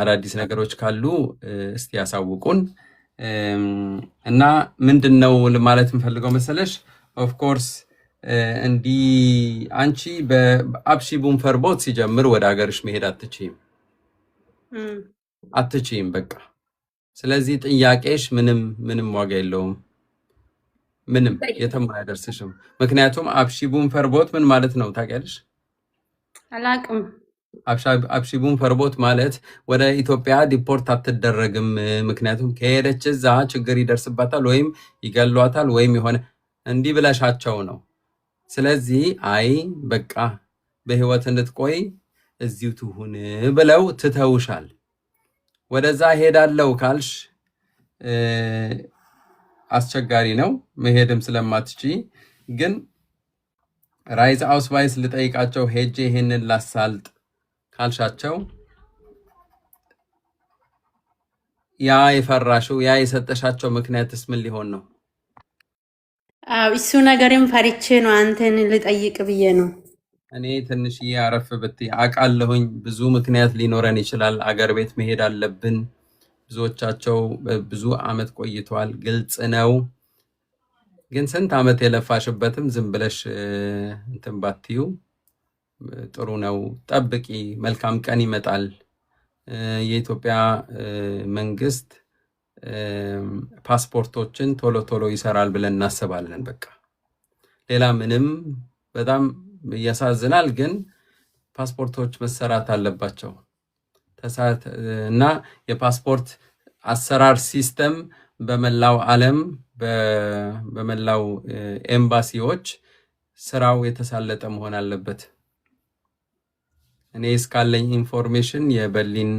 አዳዲስ ነገሮች ካሉ እስቲ ያሳውቁን። እና ምንድን ነው ማለት የምፈልገው መሰለሽ፣ ኦፍኮርስ እንዲህ አንቺ በአብሺ ቡንፈርቦት ሲጀምር ወደ ሀገርሽ መሄድ አትችይም በቃ። ስለዚህ ጥያቄሽ ምንም ዋጋ የለውም፣ ምንም የትም አያደርስሽም። ምክንያቱም አብሺ ቡንፈርቦት ምን ማለት ነው ታውቂያለሽ? አላቅም። አብሺ ቡንፈርቦት ማለት ወደ ኢትዮጵያ ዲፖርት አትደረግም። ምክንያቱም ከሄደች እዛ ችግር ይደርስባታል ወይም ይገሏታል ወይም የሆነ እንዲህ ብለሻቸው ነው። ስለዚህ አይ በቃ በህይወት እንድትቆይ እዚሁ ትሁን ብለው ትተውሻል። ወደዛ ሄዳለው ካልሽ አስቸጋሪ ነው፣ መሄድም ስለማትቺ። ግን ራይዝ አውስቫይስ ልጠይቃቸው ሄጄ ይሄንን ላሳልጥ ካልሻቸው ያ የፈራሽው ያ የሰጠሻቸው ምክንያትስ ምን ሊሆን ነው? እሱ ነገርም ፈሪቼ ነው አንተን ልጠይቅ ብዬ ነው። እኔ ትንሽዬ አረፍ ብትይ አውቃለሁኝ። ብዙ ምክንያት ሊኖረን ይችላል። አገር ቤት መሄድ አለብን። ብዙዎቻቸው ብዙ አመት ቆይተዋል፣ ግልጽ ነው። ግን ስንት አመት የለፋሽበትም ዝም ብለሽ እንትን ባትዩ ጥሩ ነው። ጠብቂ፣ መልካም ቀን ይመጣል። የኢትዮጵያ መንግስት ፓስፖርቶችን ቶሎ ቶሎ ይሰራል ብለን እናስባለን። በቃ ሌላ ምንም። በጣም ያሳዝናል፣ ግን ፓስፖርቶች መሰራት አለባቸው። እና የፓስፖርት አሰራር ሲስተም በመላው ዓለም በመላው ኤምባሲዎች ስራው የተሳለጠ መሆን አለበት። እኔ እስካለኝ ኢንፎርሜሽን የበርሊን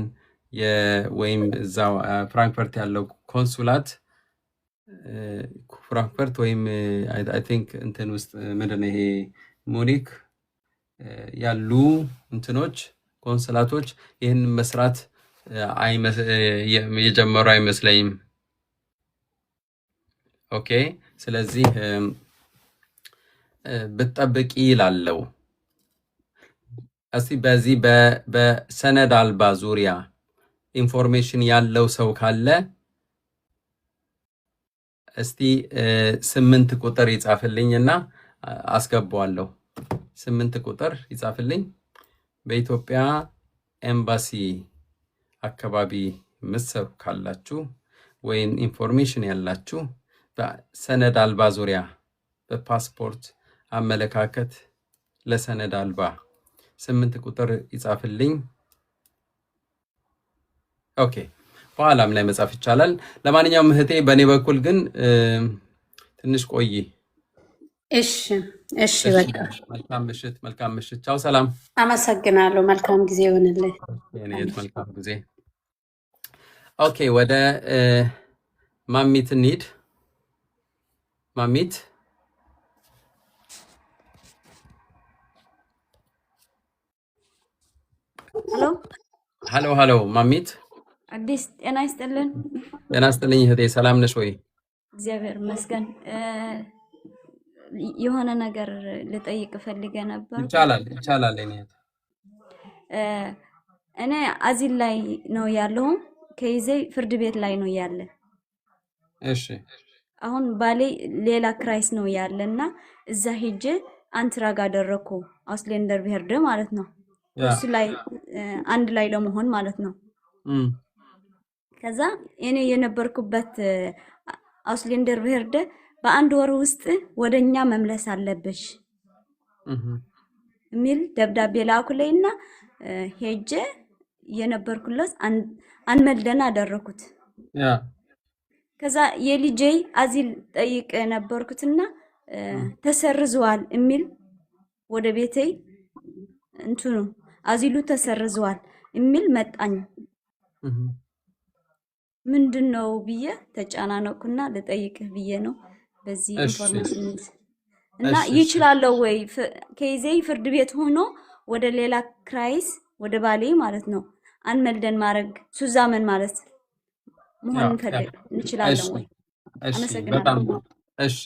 ወይም እዛው ፍራንክፈርት ያለው ኮንሱላት ፍራንክፈርት ወይም አይ ቲንክ እንትን ውስጥ ምንድነው ይሄ ሙኒክ ያሉ እንትኖች ኮንሱላቶች ይህን መስራት የጀመሩ አይመስለኝም። ኦኬ፣ ስለዚህ ብትጠብቂ ይላለው። እስቲ በዚህ በሰነድ አልባ ዙሪያ ኢንፎርሜሽን ያለው ሰው ካለ እስቲ 8 ቁጥር ይጻፍልኝና አስገባዋለሁ። 8 ቁጥር ይጻፍልኝ። በኢትዮጵያ ኤምባሲ አካባቢ ምሰሩ ካላችሁ ወይም ኢንፎርሜሽን ያላችሁ በሰነድ አልባ ዙሪያ በፓስፖርት አመለካከት ለሰነድ አልባ 8 ቁጥር ይጻፍልኝ። ኦኬ፣ በኋላም ላይ መጻፍ ይቻላል። ለማንኛውም እህቴ በእኔ በኩል ግን ትንሽ ቆይ። እሺ በቃ መልካም ምሽት። ቻው፣ ሰላም። አመሰግናለሁ። መልካም ጊዜ ይሆንልህ። መልካም ጊዜ። ኦኬ፣ ወደ ማሚት እንሂድ። ማሚት ሄሎ ማሚት፣ አዲስ ጤና ይስጥልን። ጤና ይስጥልኝ እህቴ፣ ሰላም ነሽ ወይ? እግዚአብሔር ይመስገን። የሆነ ነገር ልጠይቅ ፈልጌ ነበር። ይቻላል። እኔ አዚል ላይ ነው ያለው፣ ከይዜ ፍርድ ቤት ላይ ነው ያለ። እሺ፣ አሁን ባሌ ሌላ ክራይስ ነው ያለና እዛ ሄጄ አንትራግ አደረኩ፣ አውስሌንደር ብሄርደ ማለት ነው። እሱ ላይ አንድ ላይ ለመሆን ማለት ነው። ከዛ እኔ የነበርኩበት አውስሌንደር ብሄርደ በአንድ ወር ውስጥ ወደኛ መምለስ አለብሽ የሚል ደብዳቤ ላኩልኝና ሄጄ የነበርኩለት አንመልደና አደረኩት። ከዛ የልጄ አዚል ጠይቅ ነበርኩትና ተሰርዟል የሚል ወደ ቤቴ እንትኑ አዚሉ ተሰርዟል የሚል መጣኝ። ምንድነው ብዬ ተጫናነኩና ልጠይቅህ ብዬ ነው በዚህ ኢንፎርሜሽን እና ይችላልው ወይ ከይዜ ፍርድ ቤት ሆኖ ወደ ሌላ ክራይስ ወደ ባሌ ማለት ነው አንመልደን ማድረግ ሱዛመን ማለት መሆን እንችላለን ወይ? አመሰግናለሁ። እሺ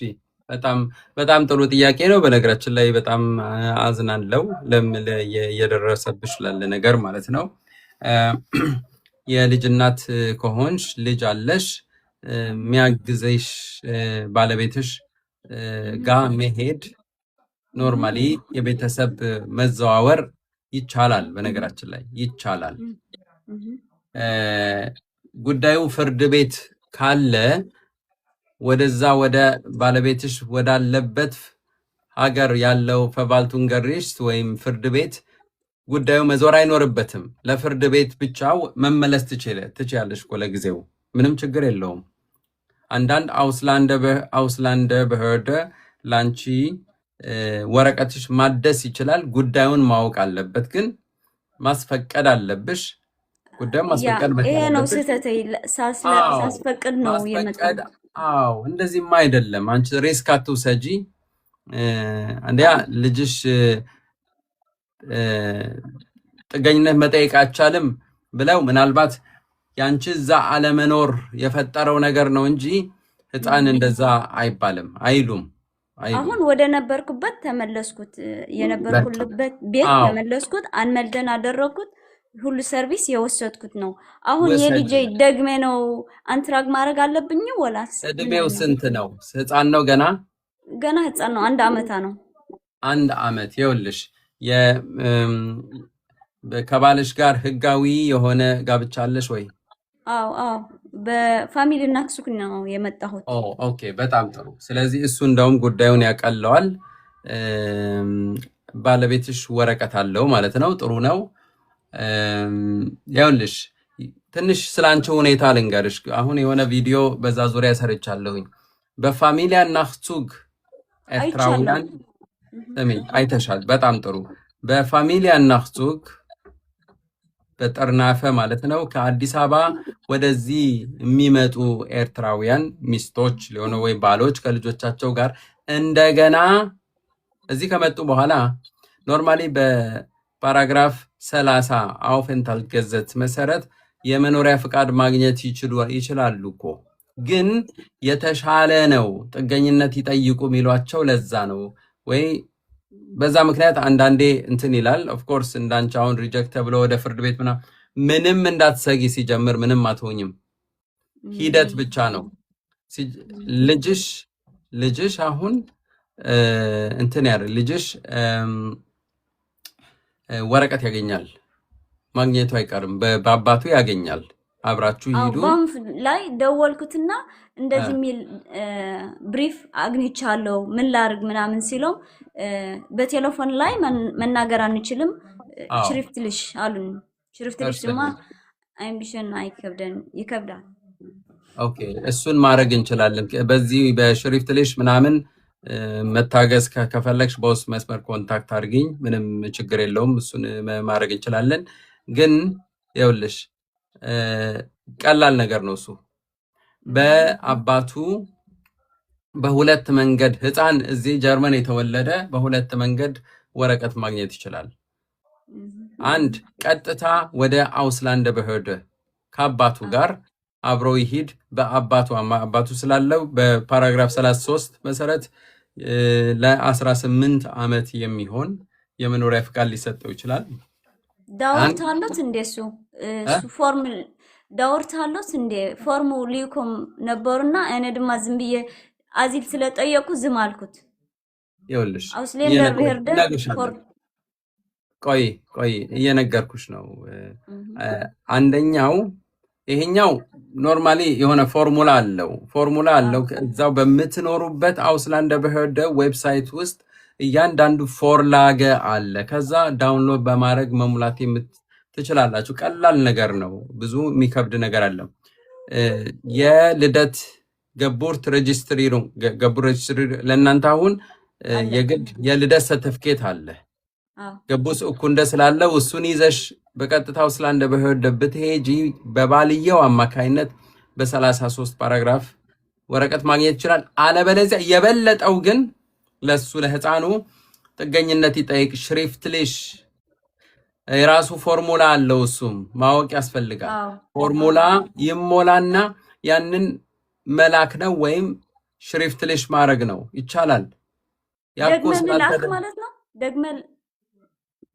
በጣም በጣም ጥሩ ጥያቄ ነው። በነገራችን ላይ በጣም አዝናለሁ የደረሰብሽ ላለ ነገር ማለት ነው። የልጅ እናት ከሆንሽ ልጅ አለሽ፣ የሚያግዘሽ ባለቤትሽ ጋር መሄድ ኖርማሊ የቤተሰብ መዘዋወር ይቻላል። በነገራችን ላይ ይቻላል። ጉዳዩ ፍርድ ቤት ካለ ወደዛ ወደ ባለቤትሽ ወዳለበት ሀገር ያለው ፈቫልቱን ገሪሽት ወይም ፍርድ ቤት ጉዳዩ መዞር አይኖርበትም። ለፍርድ ቤት ብቻ መመለስ ትችያለሽ እኮ ለጊዜው ምንም ችግር የለውም። አንዳንድ አውስላንደ በህርደ ላንቺ ወረቀትሽ ማደስ ይችላል። ጉዳዩን ማወቅ አለበት፣ ግን ማስፈቀድ አለብሽ። ጉዳዩን ማስፈቀድ ይሄ ነው ስህተቴ። ሳስፈቅድ ነው የመጣው። አዎ እንደዚህማ አይደለም። አንቺ ሪስክ አትውሰጂ። አንዲያ ልጅሽ ጥገኝነት መጠየቅ አይቻልም ብለው ምናልባት ያንቺ እዛ አለመኖር የፈጠረው ነገር ነው እንጂ ህፃን እንደዛ አይባልም አይሉም። አሁን ወደ ነበርኩበት ተመለስኩት። የነበርኩበት ቤት ተመለስኩት። አንመልደን አደረኩት። ሁሉ ሰርቪስ የወሰድኩት ነው። አሁን የልጄ ደግሜ ነው አንትራግ ማድረግ አለብኝ ወላስ? እድሜው ስንት ነው? ህፃን ነው ገና ህፃን ነው። 1 ዓመታ ነው። 1 ዓመት። ይኸውልሽ ከባልሽ ጋር ህጋዊ የሆነ ጋብቻ አለሽ ወይ? አዎ በፋሚሊ ናክሱክ ነው የመጣሁት። ኦኬ በጣም ጥሩ። ስለዚህ እሱ እንደውም ጉዳዩን ያቀለዋል። ባለቤትሽ ወረቀት አለው ማለት ነው። ጥሩ ነው። ይኸውልሽ ትንሽ ስላንቺ ሁኔታ ልንገርሽ። አሁን የሆነ ቪዲዮ በዛ ዙሪያ ሰርቻለሁኝ። በፋሚሊያ ናክሱግ ኤርትራውያን አይተሻል። በጣም ጥሩ። በፋሚሊያ ናክሱግ በጠርናፈ ማለት ነው ከአዲስ አበባ ወደዚህ የሚመጡ ኤርትራውያን ሚስቶች ሊሆኑ ወይ ባሎች ከልጆቻቸው ጋር እንደገና እዚህ ከመጡ በኋላ ኖርማሊ በፓራግራፍ 30 አውፈንታል ገዘት መሰረት የመኖሪያ ፍቃድ ማግኘት ይችላሉ እኮ። ግን የተሻለ ነው ጥገኝነት ይጠይቁ የሚሏቸው ለዛ ነው ወይ በዛ ምክንያት አንዳንዴ እንትን ይላል። ኦፍኮርስ እንዳንቺ አሁን ሪጀክት ተብሎ ወደ ፍርድ ቤት ምንም እንዳትሰጊ። ሲጀምር ምንም አትሆኝም፣ ሂደት ብቻ ነው። ልጅሽ አሁን እንትን ልጅሽ ወረቀት ያገኛል፣ ማግኘቱ አይቀርም። በአባቱ ያገኛል። አብራችሁ ይሄዱ ላይ ደወልኩትና እንደዚህ ሚል ብሪፍ አግኝቻለሁ ምን ላርግ ምናምን ሲለው በቴሌፎን ላይ መናገር አንችልም፣ ሽሪፍትልሽ አሉን። ሽሪፍትልሽ ድማ አይምቢሽን ይከብዳል። ኦኬ እሱን ማድረግ እንችላለን። በዚህ በሽሪፍትልሽ ምናምን መታገዝ ከፈለግሽ በውስጥ መስመር ኮንታክት አድርጊኝ፣ ምንም ችግር የለውም። እሱን ማድረግ እንችላለን። ግን ይኸውልሽ ቀላል ነገር ነው እሱ። በአባቱ በሁለት መንገድ ህፃን እዚህ ጀርመን የተወለደ በሁለት መንገድ ወረቀት ማግኘት ይችላል። አንድ ቀጥታ ወደ አውስላንደ በህርደ ከአባቱ ጋር አብሮ ይሂድ። አባቱ ስላለው በፓራግራፍ 33 መሰረት ለ18 ዓመት የሚሆን የመኖሪያ ፍቃድ ሊሰጠው ይችላል። ዳውርት አሉት እንደሱ ፎርም ዳውርት አሉት እንደ ፎርሙ ሊኮም ነበርና እኔ ድማ ዝም ብዬ አዚል ስለጠየቁ ዝም አልኩት። ይኸውልሽ አውስላንደር በህርደ ቆይ እየነገርኩሽ ነው። አንደኛው ይሄኛው ኖርማሊ የሆነ ፎርሙላ አለው። እዛው በምትኖሩበት አውስላንደ በህርደ ዌብሳይት ውስጥ እያንዳንዱ ፎርላገ አለ። ከዛ ዳውንሎድ በማድረግ መሙላት ትችላላችሁ። ቀላል ነገር ነው፣ ብዙ የሚከብድ ነገር አለ። የልደት ገቡርት ሬጅስትሪ ነው። ገቡር ሬጅስትሪ ለእናንተ አሁን የግድ የልደት ሰርቲፊኬት አለ። ገቡስ እኩንደ ስላለው እሱን ይዘሽ በቀጥታ አውስላንደ በህርደ ብትሄጂ በባልየው አማካይነት በ33 ፓራግራፍ ወረቀት ማግኘት ይችላል። አለበለዚያ የበለጠው ግን ለሱ ለህፃኑ ጥገኝነት ይጠይቅ ሽሪፍትልሽ የራሱ ፎርሙላ አለው። እሱም ማወቅ ያስፈልጋል። ፎርሙላ ይሞላና ያንን መላክ ነው ወይም ሽሪፍትልሽ ማድረግ ነው ይቻላል። ያኮ ደግመን ላክ ስላልተደ ማለት ነው። ደግመን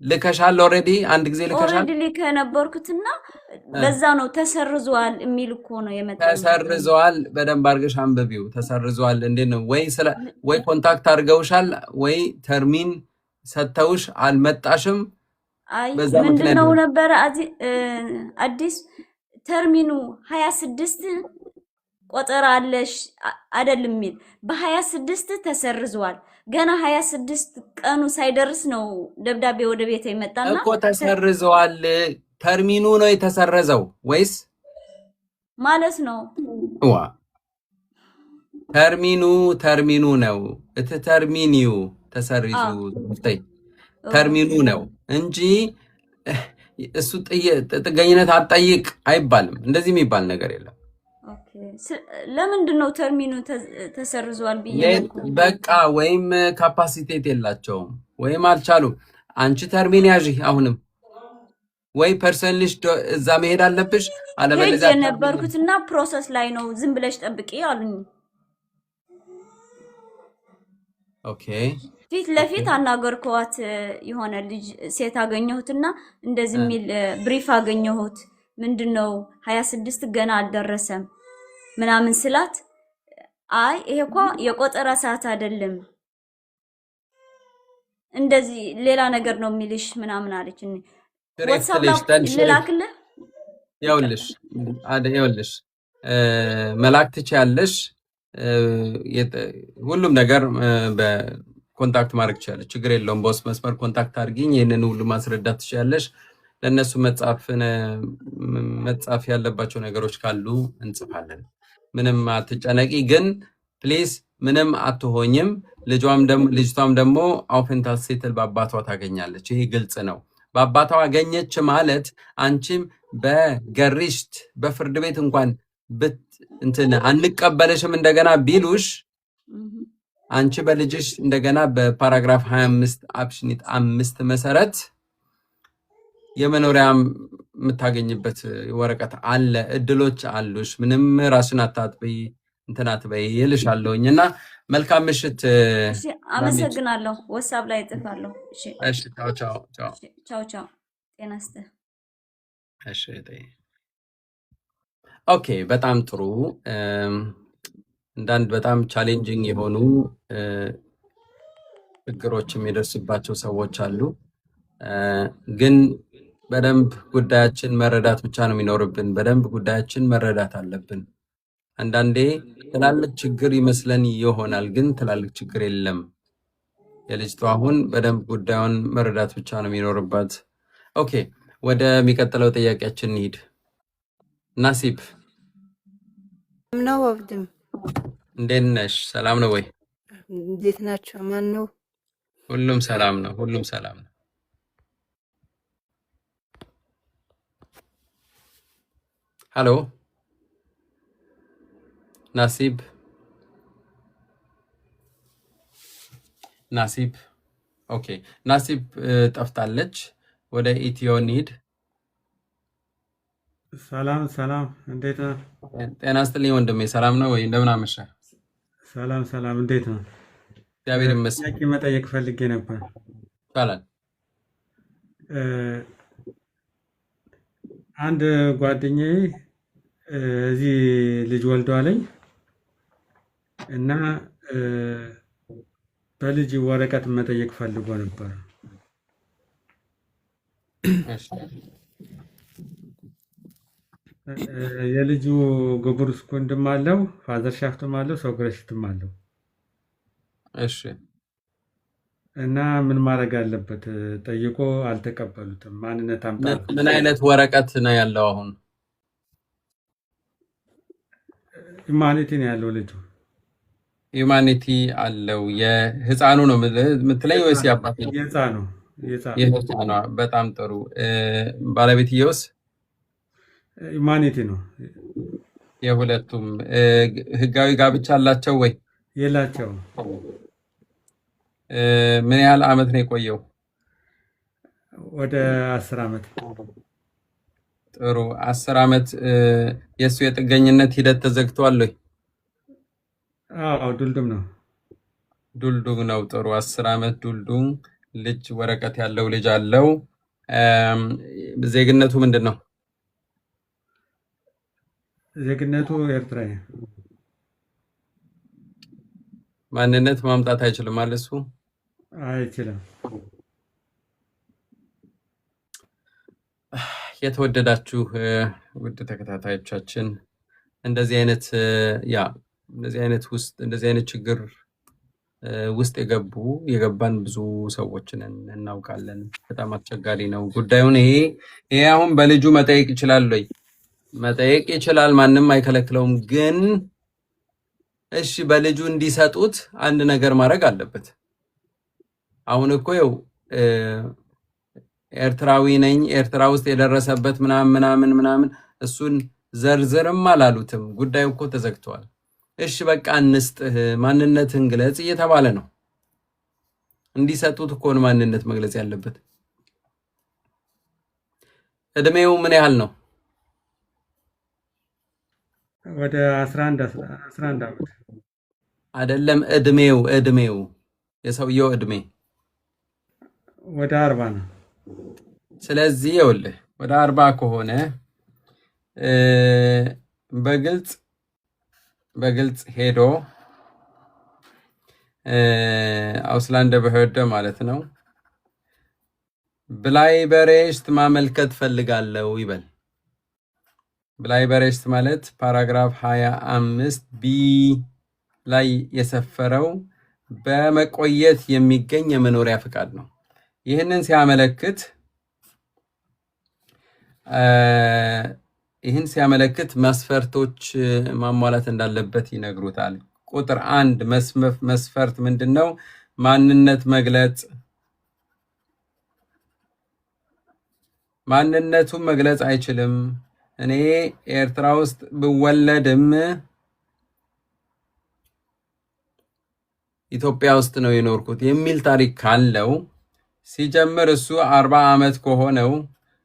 ልከሻል ኦሬዲ አንድ ጊዜ ልከሻል። ኦልሬዲ ልክ ነበርኩትና በዛ ነው ተሰርዟል የሚል እኮ ነው የመጣው። ተሰርዟል። በደንብ አድርገሽ አንብቢው። ተሰርዟል እንዴት ነው? ወይ ኮንታክት አድርገውሻል ወይ ተርሚን ሰተውሽ አልመጣሽም። አይ በዛ ምንድነው ምክንያት ነበር አዲስ ተርሚኑ 26 ቆጠራ አለሽ አይደል የሚል በ26 ተሰርዟል። ገና 26 ቀኑ ሳይደርስ ነው ደብዳቤ ወደ ቤት የመጣና እኮ ተሰርዟል። ተርሚኑ ነው የተሰረዘው ወይስ ማለት ነው? ዋ ተርሚኑ ነው ተርሚኒው ተሰርዙ ተርሚኑ ነው እንጂ እሱ ጥገኝነት አትጠይቅ አይባልም። እንደዚህ የሚባል ነገር የለም። ኦኬ ለምንድን ነው ተርሚኑ ተሰርዟል ብዬ በቃ ወይም ካፓሲቴት የላቸውም ወይም አልቻሉም። አንቺ ተርሚን ያዢ አሁንም ወይ ፐርሰንልሽ እዛ መሄድ አለብሽ። አለበለዚያ ነበርኩትና ፕሮሰስ ላይ ነው ዝም ብለሽ ጠብቂ አሉኝ። ኦኬ ፊት ለፊት አናገርኳት። የሆነ ልጅ ሴት አገኘሁትና እንደዚህ የሚል ብሪፍ አገኘሁት። ምንድነው 26 ገና አልደረሰም ምናምን ስላት አይ ይሄ እኮ የቆጠራ ሰዓት አይደለም እንደዚህ ሌላ ነገር ነው የሚልሽ ምናምን አለችኝ። ዋትስአፕ ልላክልህ? ይኸውልሽ መላክ ትችያለሽ። ሁሉም ነገር በኮንታክት ማድረግ ትችያለሽ። ችግር የለውም። በውስጥ መስመር ኮንታክት አድርጊኝ። ይህንን ሁሉ ማስረዳት ትችያለሽ። ለእነሱ መጻፍ ያለባቸው ነገሮች ካሉ እንጽፋለን። ምንም አትጨነቂ። ግን ፕሊዝ ምንም አትሆኝም። ልጅቷም ደግሞ አውፈንታል ሴትል በአባቷ ታገኛለች። ይሄ ግልጽ ነው። በአባቷ አገኘች ማለት አንቺም በገሪሽት በፍርድ ቤት እንኳን አንቀበለሽም እንደገና ቢሉሽ አንቺ በልጅሽ እንደገና በፓራግራፍ 25 አፕሽኒት 5 መሰረት የመኖሪያ የምታገኝበት ወረቀት አለ። እድሎች አሉሽ። ምንም ራስን አታጥበይ አትበይ ይልሻለሁኝ። እና መልካም ምሽት። እሺ አመሰግናለሁ። ዋትስአፕ ላይ እጥፋለሁ። እሺ እሺ ቻው። ጤና ይስጥህ። እሺ ኦኬ በጣም ጥሩ። አንዳንድ በጣም ቻሌንጂንግ የሆኑ ችግሮች የሚደርስባቸው ሰዎች አሉ። ግን በደንብ ጉዳያችን መረዳት ብቻ ነው የሚኖርብን። በደንብ ጉዳያችን መረዳት አለብን። አንዳንዴ ትላልቅ ችግር ይመስለን ይሆናል፣ ግን ትላልቅ ችግር የለም። የልጅቷ አሁን በደንብ ጉዳዩን መረዳት ብቻ ነው የሚኖርባት። ኦኬ ወደሚቀጥለው ጥያቄያችን እንሂድ። ናሲብ ነው ወብድም እንዴት ነሽ? ሰላም ነው ወይ? እንዴት ናቸው? ማን ነው? ሁሉም ሰላም ነው። ሁሉም ሰላም ነው። ሄሎ ናሲብ ኦኬ ናሲብ ጠፍታለች። ወደ ኢትዮ እንሂድ። ሰላም እንዴት ነው? ጤና ይስጥልኝ ወንድሜ፣ ሰላም ነው ወይ? እንደምን አመሸህ? ሰላም እንዴት ነው? እግዚአብሔር ይመስገን። ጥያቄ መጠየቅ ፈልጌ ነበር። ይቻላል። አንድ ጓደኛዬ እዚህ ልጅ ወልዷለኝ እና በልጅ ወረቀት መጠየቅ ፈልጎ ነበር። የልጁ ግብር ወንድም አለው፣ ፋዘር ሻፍትም አለው፣ ሰው ግረሽትም አለው። እሺ እና ምን ማድረግ አለበት? ጠይቆ አልተቀበሉትም። ማንነት አምጣ። ምን አይነት ወረቀት ነው ያለው? አሁን ሂውማኒቲ ነው ያለው ልጁ። ሂውማኒቲ አለው። የህፃኑ ነው የምትለኝ ወይስ የአባት? የህፃኑ። በጣም ጥሩ። ባለቤትየውስ? ሂውማኒቲ ነው። የሁለቱም ህጋዊ ጋብቻ አላቸው ወይ? የላቸው። ምን ያህል አመት ነው የቆየው? ወደ 10 ዓመት። ጥሩ 10 ዓመት። የእሱ የጥገኝነት ሂደት ተዘግቷል ወይ? አዎ ዱልዱም ነው። ዱልዱም ነው። ጥሩ 10 ዓመት ዱልዱም ልጅ ወረቀት ያለው ልጅ አለው። ዜግነቱ ምንድን ነው? ዜግነቱ ኤርትራዊ። ማንነት ማምጣት አይችልም ማለት እሱ አይችልም። የተወደዳችሁ ውድ ተከታታዮቻችን እንደዚህ አይነት እንደዚህ አይነት ችግር ውስጥ የገባን ብዙ ሰዎችን እናውቃለን። በጣም አስቸጋሪ ነው ጉዳዩን። ይሄ አሁን በልጁ መጠየቅ ይችላል ወይ? መጠየቅ ይችላል፣ ማንም አይከለክለውም። ግን እሺ በልጁ እንዲሰጡት አንድ ነገር ማድረግ አለበት። አሁን እኮ ይኸው ኤርትራዊ ነኝ ኤርትራ ውስጥ የደረሰበት ምናምን እሱን ዘርዝርም አላሉትም። ጉዳዩ እኮ ተዘግቷል። እሺ በቃ እንስጥህ ማንነትን ግለጽ እየተባለ ነው። እንዲሰጡት እኮ ነው ማንነት መግለጽ ያለበት። እድሜው ምን ያህል ነው? ወደ 11 ዓመት አይደለም፣ እድሜው የሰውየው እድሜ ወደ 40 ነው። ስለዚህ ይኸውልህ ወደ 40 ከሆነ በግልጽ ሄዶ አውስላንደ በህደ ማለት ነው ብላይ በሬሽት ማመልከት ፈልጋለሁ ይበል። ብላይ በሬሽት ማለት ፓራግራፍ 25 ቢ ላይ የሰፈረው በመቆየት የሚገኝ የመኖሪያ ፍቃድ ነው። ይህንን ሲያመለክት መስፈርቶች ማሟላት እንዳለበት ይነግሩታል። ቁጥር 1 መስፈርት ምንድነው? ማንነት መግለጽ። ማንነቱን መግለጽ አይችልም። እኔ ኤርትራ ውስጥ ብወለድም ኢትዮጵያ ውስጥ ነው የኖርኩት የሚል ታሪክ ካለው ሲጀምር እሱ 40 ዓመት ከሆነው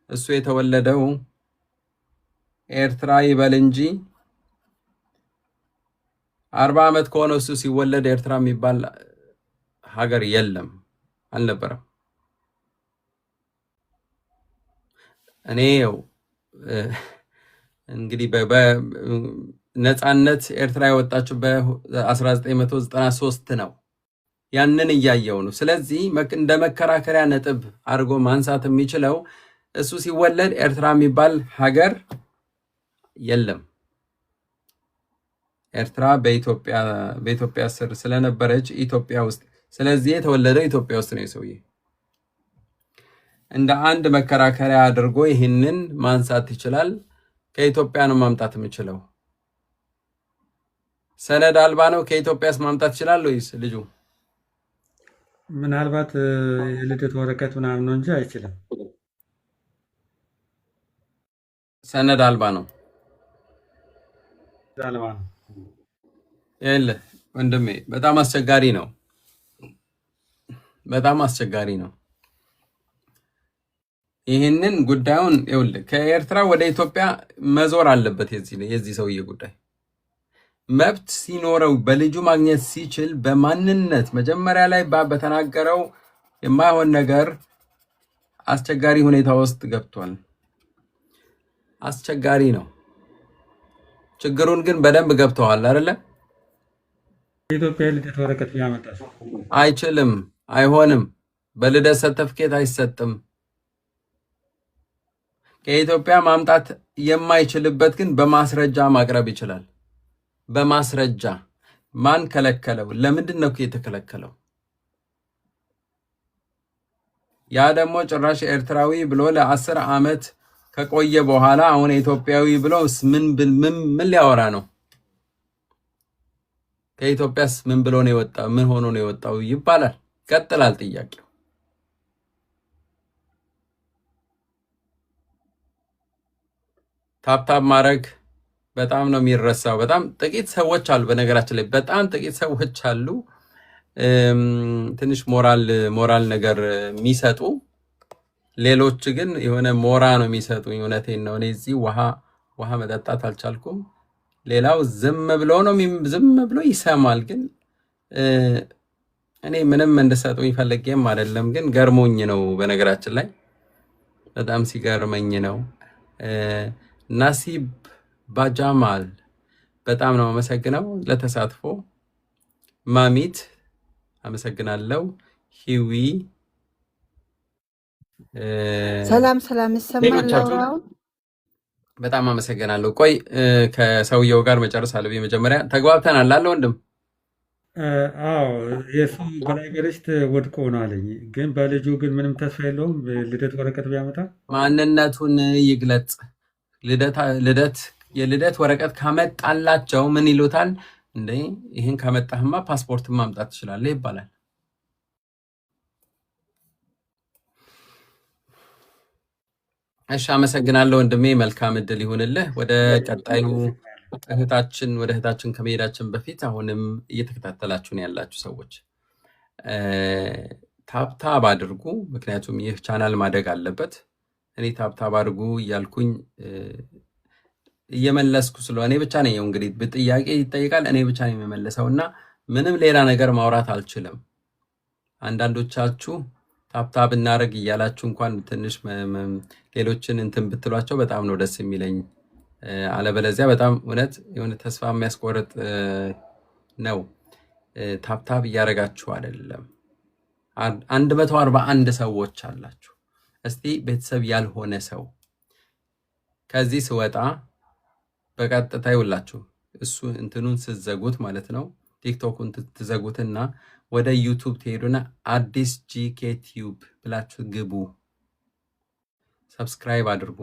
እሱ የተወለደው ኤርትራ ይበል እንጂ 40 ዓመት ከሆነው እሱ ሲወለድ ኤርትራ የሚባል ሀገር የለም፣ አልነበረም። እኔ እንግዲህ ነፃነት ኤርትራ የወጣችው በ1993 ነው። ያንን እያየው ነው። ስለዚህ እንደ መከራከሪያ ነጥብ አድርጎ ማንሳት የሚችለው እሱ ሲወለድ ኤርትራ የሚባል ሀገር የለም። ኤርትራ በኢትዮጵያ ስር ስለነበረች ኢትዮጵያ ውስጥ፣ ስለዚህ የተወለደው ኢትዮጵያ ውስጥ ነው። የሰውዬ እንደ አንድ መከራከሪያ አድርጎ ይህንን ማንሳት ይችላል። ከኢትዮጵያ ነው ማምጣት የምችለው። ሰነድ አልባ ነው። ከኢትዮጵያስ ማምጣት ይችላል ወይስ ልጁ? ምናልባት የልደት ወረቀት ምናምን ነው እንጂ አይችልም። ሰነድ አልባ ነው። ይኸውልህ ወንድሜ በጣም አስቸጋሪ ነው። ይህንን ጉዳዩን ይኸውልህ ከኤርትራ ወደ ኢትዮጵያ መዞር አለበት። የዚህ ሰውዬ ጉዳይ መብት ሲኖረው በልጁ ማግኘት ሲችል በማንነት መጀመሪያ ላይ በተናገረው የማይሆን ነገር አስቸጋሪ ሁኔታ ውስጥ ገብቷል። አስቸጋሪ ነው። ችግሩን ግን በደንብ ገብተዋል አይደለ? የኢትዮጵያ ልደት ወረቀት ቢያመጣስ? አይችልም፣ አይሆንም። በልደት ሰርተፍኬት አይሰጥም። ከኢትዮጵያ ማምጣት የማይችልበት ግን በማስረጃ ማቅረብ ይችላል። በማስረጃ ማን ከለከለው? ለምንድን ነው የተከለከለው? ያ ደግሞ ጭራሽ ኤርትራዊ ብሎ ለ10 ዓመት ከቆየ በኋላ አሁን ኢትዮጵያዊ ብሎ ምን ሊያወራ ነው? ከኢትዮጵያስ ምን ብሎ ነው የወጣው? ምን ሆኖ ነው የወጣው ይባላል። ይቀጥላል ጥያቄው። ታፕታፕ ማድረግ በጣም ነው የሚረሳው። በጣም ጥቂት ሰዎች አሉ፣ በነገራችን ላይ በጣም ጥቂት ሰዎች አሉ ትንሽ ሞራል ነገር የሚሰጡ። ሌሎች ግን የሆነ ሞራ ነው የሚሰጡኝ። እውነቴን ነው። እኔ እዚህ ውሃ መጠጣት አልቻልኩም። ሌላው ዝም ብሎ ነው ዝም ብሎ ይሰማል። ግን እኔ ምንም እንድሰጡኝ ፈልጌም አይደለም፣ ግን ገርሞኝ ነው። በነገራችን ላይ በጣም ሲገርመኝ ነው። ናሲብ ባጃማል በጣም ነው አመሰግነው ለተሳትፎ። ማሚት አመሰግናለሁ። ሂዊ ሰላም ሰላም፣ ይሰማል ሌሎቻችሁ አሁን? በጣም አመሰግናለሁ። ቆይ ከሰውየው ጋር መጨረስ አለብኝ። መጀመሪያ ተግባብተናል አለ ወንድም። አዎ የእሱ በላይ ገለስት ወድቆ ነው አለኝ። ግን በልጁ ግን ምንም ተስፋ የለውም። ልደት ወረቀት ቢያመጣ ማንነቱን ይግለጽ። የልደት ወረቀት ካመጣላቸው ምን ይሉታል? እንደ ይህን ካመጣህማ ፓስፖርትን ማምጣት ትችላለህ ይባላል። እሺ አመሰግናለሁ ወንድሜ፣ መልካም እድል ይሁንልህ። ወደ ቀጣዩ እህታችን ከመሄዳችን በፊት አሁንም እየተከታተላችሁን ያላችሁ ሰዎች ታብታብ አድርጉ፣ ምክንያቱም ይህ ቻናል ማደግ አለበት። እኔ ታብታብ አድርጉ እያልኩኝ እየመለስኩ ስለሆነ እኔ ብቻ ነኝ እንግዲህ ጥያቄ ይጠይቃል፣ እኔ ብቻ ነኝ የምመለሰው እና ምንም ሌላ ነገር ማውራት አልችልም። አንዳንዶቻችሁ ታብታብ እናደርግ እያላችሁ እንኳን ትንሽ ሌሎችን እንትን ብትሏቸው በጣም ነው ደስ የሚለኝ። አለበለዚያ በጣም እውነት የሆነ ተስፋ የሚያስቆርጥ ነው። ታብታብ እያደረጋችሁ አይደለም። 141 ሰዎች አላችሁ። እስቲ ቤተሰብ ያልሆነ ሰው ከዚህ ስወጣ በቀጥታ ይውላችሁ እሱ እንትኑን ስትዘጉት ማለት ነው ቲክቶኩን ትዘጉትና ወደ ዩቱብ ትሄዱና አዲስ ጂኬ ቲዩብ ብላችሁ ግቡ። ሰብስክራይብ አድርጉ።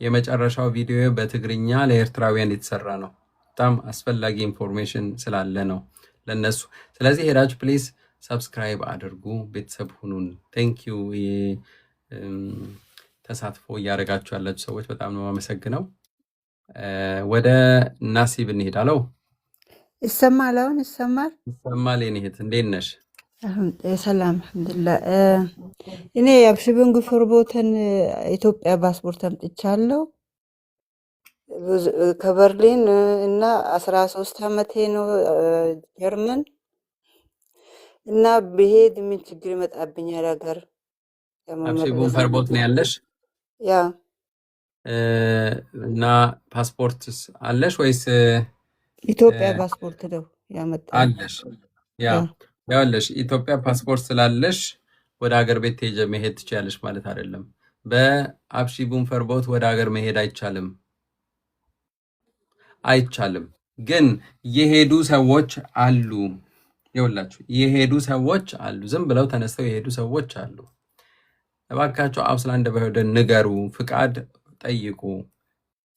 የመጨረሻው ቪዲዮ በትግርኛ ለኤርትራውያን የተሰራ ነው። በጣም አስፈላጊ ኢንፎርሜሽን ስላለ ነው ለነሱ። ስለዚህ ሄዳችሁ ፕሊዝ ሰብስክራይብ አድርጉ፣ ቤተሰብ ሁኑን። ቴንኪዩ ተሳትፎ እያደረጋችሁ ያላችሁ ሰዎች በጣም ነው አመሰግነው። ወደ ናሲብ እንሄዳለው። ይሰማል አሁን? ይሰማል ይሰማል። የኔ እህት እንዴት ነሽ? ሰላም አልሐምዱሊላህ። እኔ የአብሽብን ጉፍርቦትን ኢትዮጵያ ፓስፖርት አምጥቻለሁ ከበርሊን እና 13 ዓመቴ ነው ጀርመን እና ብሄድ ምን ችግር ይመጣብኛል? ሀገር አብሽቡን ፈርቦት ነው ያለሽ? ያ እና ፓስፖርትስ አለሽ ወይስ? ኢትዮጵያ ፓስፖርት ነው ያመጣው አለሽ? ያለሽ ኢትዮጵያ ፓስፖርት ስላለሽ ወደ ሀገር ቤት ትሄጂ መሄድ ትችያለሽ ማለት አይደለም። በአብሺቡን ፈርቦት ወደ ሀገር መሄድ አይቻልም። ግን የሄዱ ሰዎች አሉ። ይኸውላችሁ የሄዱ ሰዎች አሉ። ዝም ብለው ተነስተው የሄዱ ሰዎች አሉ። እባካችሁ አውስላንድ በሄደ ንገሩ፣ ፍቃድ ጠይቁ።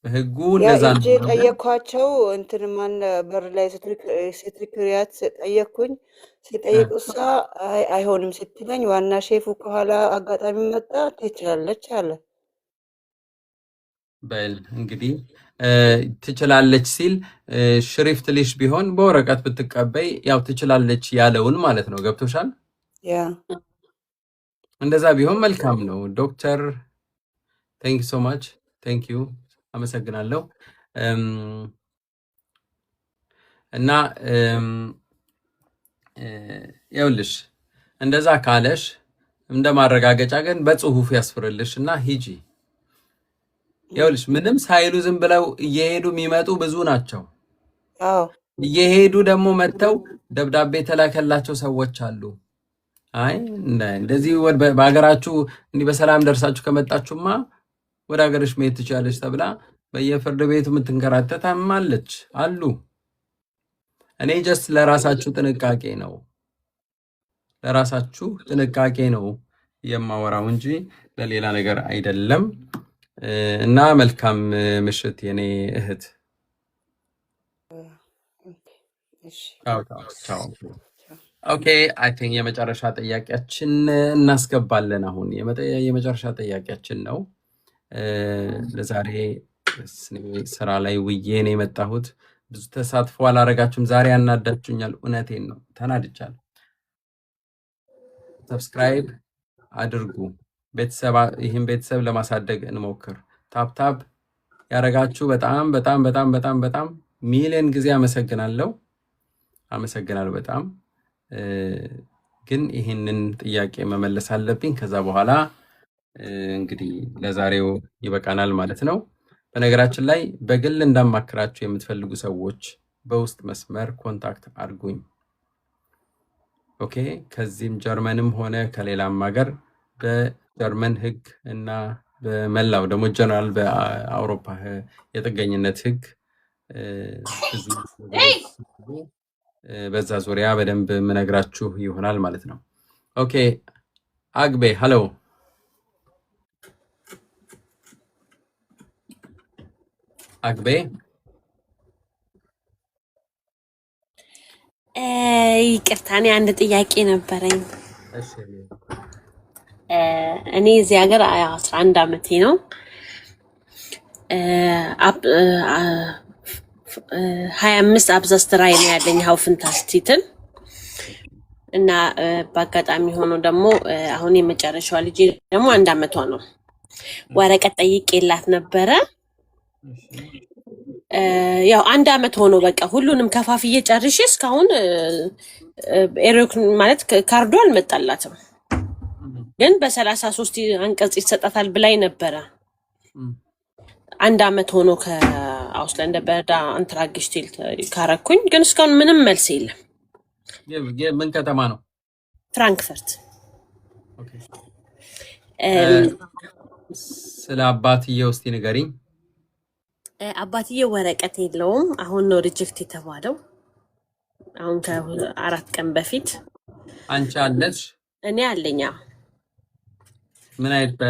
በህጉ እንደዛ ነው። ጠየኳቸው። እንትን ማን በር ላይ ሴትሪክሪያት ጠየቅኩኝ። ሲጠይቅ እሷ አይሆንም ስትለኝ ዋና ሼፉ ከኋላ አጋጣሚ መጣ። ትችላለች አለ። በል እንግዲህ ትችላለች ሲል ሽሪፍት ልሽ ቢሆን በወረቀት ብትቀበይ ያው ትችላለች ያለውን ማለት ነው። ገብቶሻል? ያ እንደዛ ቢሆን መልካም ነው። ዶክተር ቴንክ ዩ ሶ ማች ቴንክ ዩ አመሰግናለሁ። እና ይኸውልሽ እንደዛ ካለሽ እንደ ማረጋገጫ ግን በጽሁፍ ያስፍርልሽ እና ሂጂ። ይኸውልሽ ምንም ሳይሉ ዝም ብለው እየሄዱ የሚመጡ ብዙ ናቸው። እየሄዱ ደግሞ መጥተው ደብዳቤ የተላከላቸው ሰዎች አሉ። አይ እንደዚህ በሀገራችሁ እንዲህ በሰላም ደርሳችሁ ከመጣችሁማ ወደ ሀገርሽ መሄድ ትችላለች ተብላ በየፍርድ ቤቱ የምትንከራተታም አለች አሉ። እኔ ጀስት ለራሳችሁ ጥንቃቄ ነው የማወራው እንጂ ለሌላ ነገር አይደለም። እና መልካም ምሽት የኔ እህት። ኦኬ አይ ቲንክ የመጨረሻ ጥያቄያችን እናስገባለን። አሁን የመጨረሻ ጥያቄያችን ነው። ለዛሬ ስራ ላይ ውዬ ነው የመጣሁት። ብዙ ተሳትፎ አላረጋችሁም። ዛሬ ያናዳችሁኛል። እውነቴን ነው፣ ተናድቻለሁ። ሰብስክራይብ አድርጉ። ይህን ቤተሰብ ለማሳደግ እንሞክር። ታፕታፕ ያረጋችሁ በጣም በጣም በጣም በጣም በጣም ሚሊዮን ጊዜ አመሰግናለሁ በጣም ግን ይህንን ጥያቄ መመለስ አለብኝ። ከዛ በኋላ እንግዲህ ለዛሬው ይበቃናል ማለት ነው። በነገራችን ላይ በግል እንዳማክራችሁ የምትፈልጉ ሰዎች በውስጥ መስመር ኮንታክት አድርጉኝ። ኦኬ። ከዚህም ጀርመንም ሆነ ከሌላም ሀገር በጀርመን ህግ እና በመላው ደግሞ ጀነራል በአውሮፓ የጥገኝነት ህግ ብዙ በዛ ዙሪያ በደንብ ምነግራችሁ ይሆናል ማለት ነው። ኦኬ አግቤ ሃሎ አግቤ ይቅርታ፣ እኔ አንድ ጥያቄ ነበረኝ። እሺ እኔ እዚህ ሀገር 11 ዓመቴ ነው። 25 አብዛስትራይ ነው ያለኝ ሀውፍንታስቲትን እና በአጋጣሚ ሆኖ ደግሞ አሁን የመጨረሻዋ ልጄ ደግሞ 1 ዓመቷ ነው። ወረቀት ጠይቄላት ነበረ። ያው 1 ዓመት ሆኖ በቃ ሁሉንም ከፋፍዬ ጨርሼ እስካሁን ኤሮክ ማለት ካርዱ አልመጣላትም። ግን በ33 አንቀጽ ይሰጣታል ብላይ ነበረ። 1 ዓመት ሆኖ ከአውስላንድ በዳ አንትራግሽቴል ካረኩኝ ግን እስካሁን ምንም መልስ የለም። ምን ከተማ ነው? ፍራንክፈርት። ኦኬ። ስለ አባትየው እስቲ ንገሪኝ። አባትየው ወረቀት የለውም። አሁን ነው ሪጀክት የተባለው። አሁን ከ4 ቀን በፊት። አንቺ አለሽ? እኔ አለኛ። ምን አይነት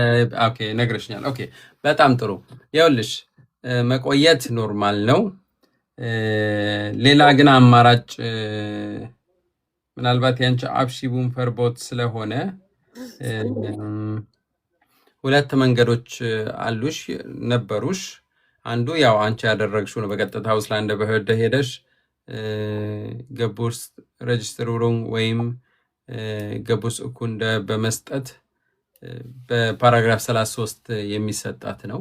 ኦኬ ነግረሽኛል። ኦኬ በጣም ጥሩ። ይኸውልሽ መቆየት ኖርማል ነው። ሌላ ግን አማራጭ ምናልባት ያንቺ አብሺቡን ፈርቦት ስለሆነ 2 መንገዶች አሉሽ ነበሩሽ። አንዱ ያው አንቺ ያደረግሽው ነው። በቀጥታ አውስላንድ በህደ ሄደሽ ገቡስ ሬጅስትሩሩን ወይም ገቡስ እኩንደ በመስጠት በፓራግራፍ 33 የሚሰጣት ነው።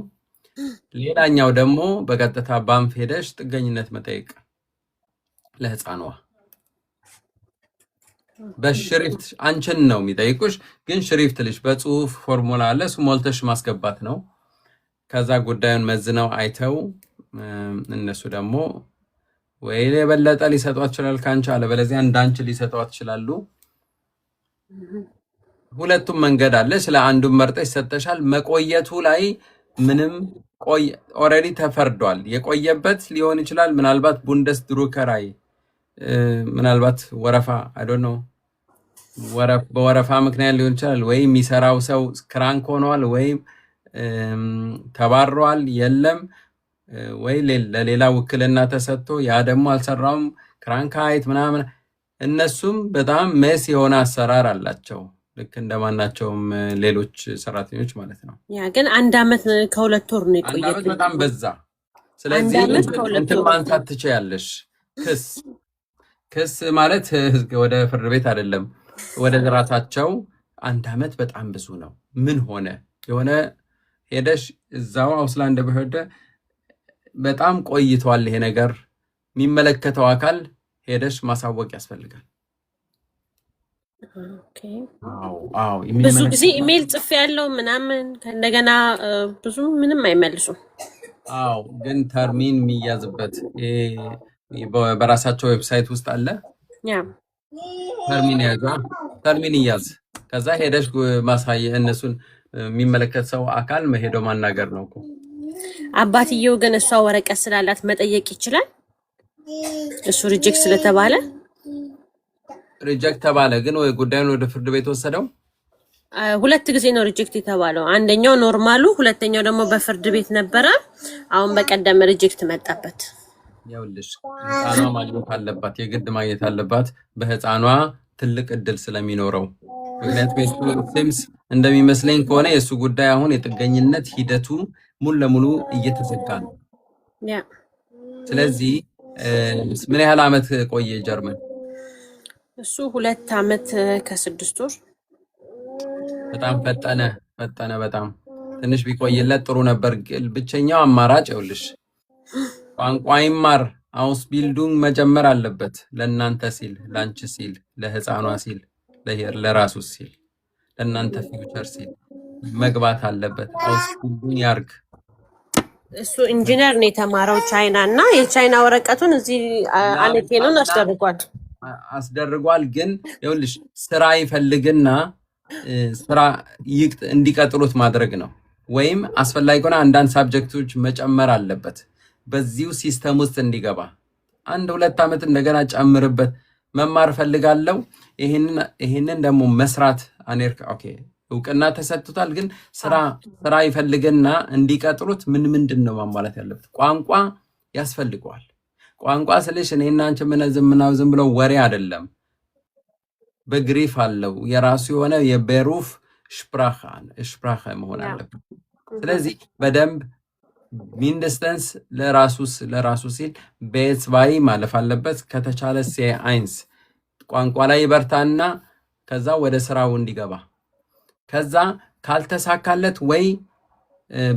ሌላኛው ደግሞ በቀጥታ ባንፍ ሄደሽ ጥገኝነት መጠየቅ ለህፃኗ በሽሪፍት አንቺን ነው የሚጠይቁሽ። ግን ሽሪፍት ልሽ በጽሁፍ ፎርሙላ አለ፣ እሱ ሞልተሽ ማስገባት ነው። ከዛ ጉዳዩን መዝነው አይተው እነሱ ደግሞ ወይ የበለጠ ሊሰጧት ይችላል ካንቺ፣ አለበለዚያ እንዳንቺ ሊሰጧት ይችላሉ። ሁለቱም መንገድ አለ። ስለ አንዱን መርጠሽ ሰጠሻል። መቆየቱ ላይ ምንም ኦልሬዲ ተፈርዷል። የቆየበት ሊሆን ይችላል ምናልባት ቡንደስ ድሩከራይ ምናልባት ወረፋ አይ ዶንት ኖ በወረፋ ምክንያት ሊሆን ይችላል። ወይ የሚሰራው ሰው ክራንክ ሆኗል፣ ወይም ተባሯል፣ የለም ወይ ለሌላ ውክልና ተሰጥቶ ያ ደግሞ አልሰራውም ክራንካይት ምናምን። እነሱም በጣም መስ የሆነ አሰራር አላቸው ልክ እንደማናቸውም ሌሎች ሰራተኞች ማለት ነው። ያ ግን 1 ዓመት ከ2 ወር ነው የቆየው። 1 ዓመት በጣም በዛ። ስለዚህ እንትን ማንሳት ትችያለሽ። ክስ ማለት ወደ ፍርድ ቤት አይደለም፣ ወደ ራሳቸው 1 ዓመት በጣም ብዙ ነው። ምን ሆነ የሆነ ሄደሽ እዛው አውስላንድ በህደ በጣም ቆይቷል ይሄ ነገር የሚመለከተው አካል ሄደሽ ማሳወቅ ያስፈልጋል። ኦኬ። አዎ ብዙ ጊዜ ኢሜል ጽፌ ያለው ምናምን እንደገና ብዙ ምንም አይመልሱም። አዎ ግን ተርሚን የሚያዝበት በራሳቸው ዌብሳይት ውስጥ አለ። ያ ተርሚን ይያዝ። ከዛ ሄደሽ ማሳየ እነሱን የሚመለከት ሰው አካል መሄዶ ማናገር ነው እኮ። አባትየው ግን እሷ ወረቀት ስላላት መጠየቅ ይችላል። እሱ ሪጀክት ስለተባለ ሪጀክት ተባለ። ግን ወይ ጉዳዩን ወደ ፍርድ ቤት ወሰደው። 2 ጊዜ ነው ሪጀክት የተባለው። አንደኛው ኖርማሉ፣ ሁለተኛው ደግሞ በፍርድ ቤት ነበረ። አሁን በቀደም ሪጀክት መጣበት። ያውልሽ ህፃኗ ማግኘት አለባት፣ የግድ ማግኘት አለባት። በህፃኗ ትልቅ እድል ስለሚኖረው ምክንያቱም ሲምስ እንደሚመስለኝ ከሆነ የሱ ጉዳይ አሁን የጥገኝነት ሂደቱ ሙሉ ለሙሉ እየተዘጋ ነው። ያ ስለዚህ ምን ያህል ዓመት ቆየ ጀርመን? እሱ 2 ዓመት ከ6 ወር። በጣም ፈጠነ። በጣም ትንሽ ቢቆይለት ጥሩ ነበር። ብቸኛው አማራጭ ይኸውልሽ ቋንቋ ይማር አውስቢልዱንግ መጀመር አለበት። ለእናንተ ሲል፣ ለአንቺ ሲል፣ ለህፃኗ ሲል፣ ለራሱ ሲል፣ ለእናንተ ፊውቸር ሲል መግባት አለበት። አውስቢልዱንግ ያርግ። እሱ ኢንጂነር ነው የተማረው ቻይና እና የቻይና ወረቀቱን እዚህ አኔቴኑን አስደርጓል። ግን ይኸውልሽ ስራ ይፈልግና ስራ እንዲቀጥሉት ማድረግ ነው። ወይም አስፈላጊ ከሆነ አንዳንድ ሳብጀክቶች መጨመር አለበት በዚሁ ሲስተም ውስጥ እንዲገባ። 1-2 ዓመት እንደገና ጨምርበት። መማር ፈልጋለሁ ይሄንን ደግሞ መስራት ኦኬ እውቅና ተሰጥቷል። ግን ስራ ይፈልግና እንዲቀጥሉት ምንድን ነው ማሟላት ያለበት? ቋንቋ ያስፈልገዋል። ቋንቋ ስልሽ እኔና አንቺ ምናው ዝም ብሎ ወሬ አይደለም። በግሪፍ አለው የራሱ የሆነ የቤሩፍ ሽፕራኻ መሆን አለበት። ስለዚህ በደንብ ሚንደስተንስ ለራሱ ሲል ቤትስባይ ማለፍ አለበት። ከተቻለ ሴ1 ቋንቋ ላይ ይበርታና ከዛ ወደ ስራው እንዲገባ። ከዛ ካልተሳካለት ወይ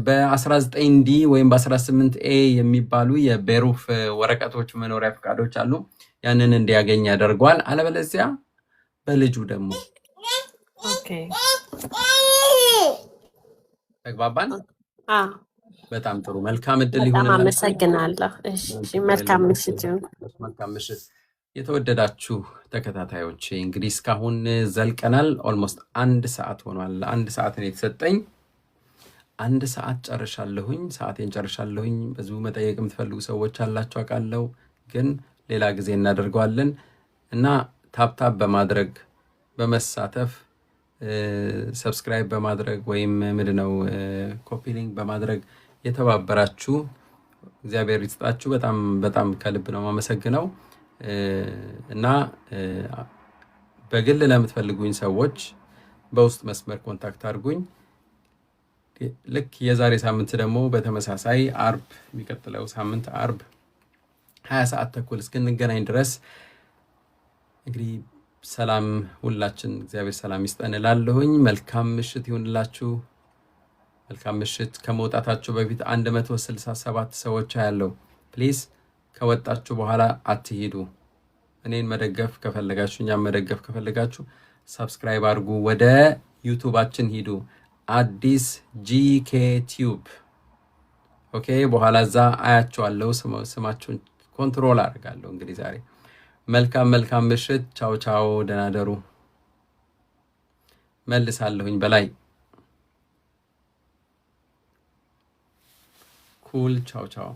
በ19ዲ ወይም በ18ኤ የሚባሉ የቤሩፍ ወረቀቶች መኖሪያ ፈቃዶች አሉ። ያንን እንዲያገኝ ያደርገዋል። አለበለዚያ በልጁ ደግሞ ተግባባን። በጣም ጥሩ። መልካም እድል ይሁን። አመሰግናለሁ። እሺ መልካም ምሽት ይሁን። መልካም ምሽት። የተወደዳችሁ ተከታታዮች እንግዲህ እስካሁን ዘልቀናል። ኦልሞስት 1 ሰዓት ሆኗል። 1 ሰዓት ነው የተሰጠኝ። 1 ሰዓት ጨርሻለሁኝ። ሰዓቴን ጨርሻለሁኝ። ብዙ መጠየቅ የምትፈልጉ ሰዎች አላችሁ አውቃለሁ፣ ግን ሌላ ጊዜ እናደርገዋለን እና ታፕታፕ በማድረግ በመሳተፍ ሰብስክራይብ በማድረግ ወይም ምንድነው ኮፒ ሊንክ በማድረግ የተባበራችሁ እግዚአብሔር ይስጣችሁ። በጣም በጣም ከልብ ነው የማመሰግነው። እና በግል ለምትፈልጉኝ ሰዎች በውስጥ መስመር ኮንታክት አድርጉኝ። ልክ የዛሬ ሳምንት ደግሞ በተመሳሳይ አርብ የሚቀጥለው ሳምንት አርብ 20 ሰዓት ተኩል እስክንገናኝ ድረስ እንግዲህ ሰላም ሁላችን እግዚአብሔር ሰላም ይስጠን እላለሁኝ። መልካም ምሽት ይሁንላችሁ። መልካም ምሽት። ከመውጣታችሁ በፊት 167 ሰዎች ያለው ፕሊዝ ከወጣችሁ በኋላ አትሄዱ። እኔን መደገፍ ከፈለጋችሁ እኛም መደገፍ ከፈለጋችሁ ሰብስክራይብ አድርጉ። ወደ ዩቲዩባችን ሂዱ። አዲስ ጂኬ ቲዩብ ኦኬ። በኋላ እዛ አያችኋለሁ። ስማችሁን ኮንትሮል አድርጋለሁ። እንግዲህ ዛሬ መልካም ምሽት። ቻው ቻው። ደህና ደሩ። መልሳለሁኝ በላይ ኩል ቻው ቻው።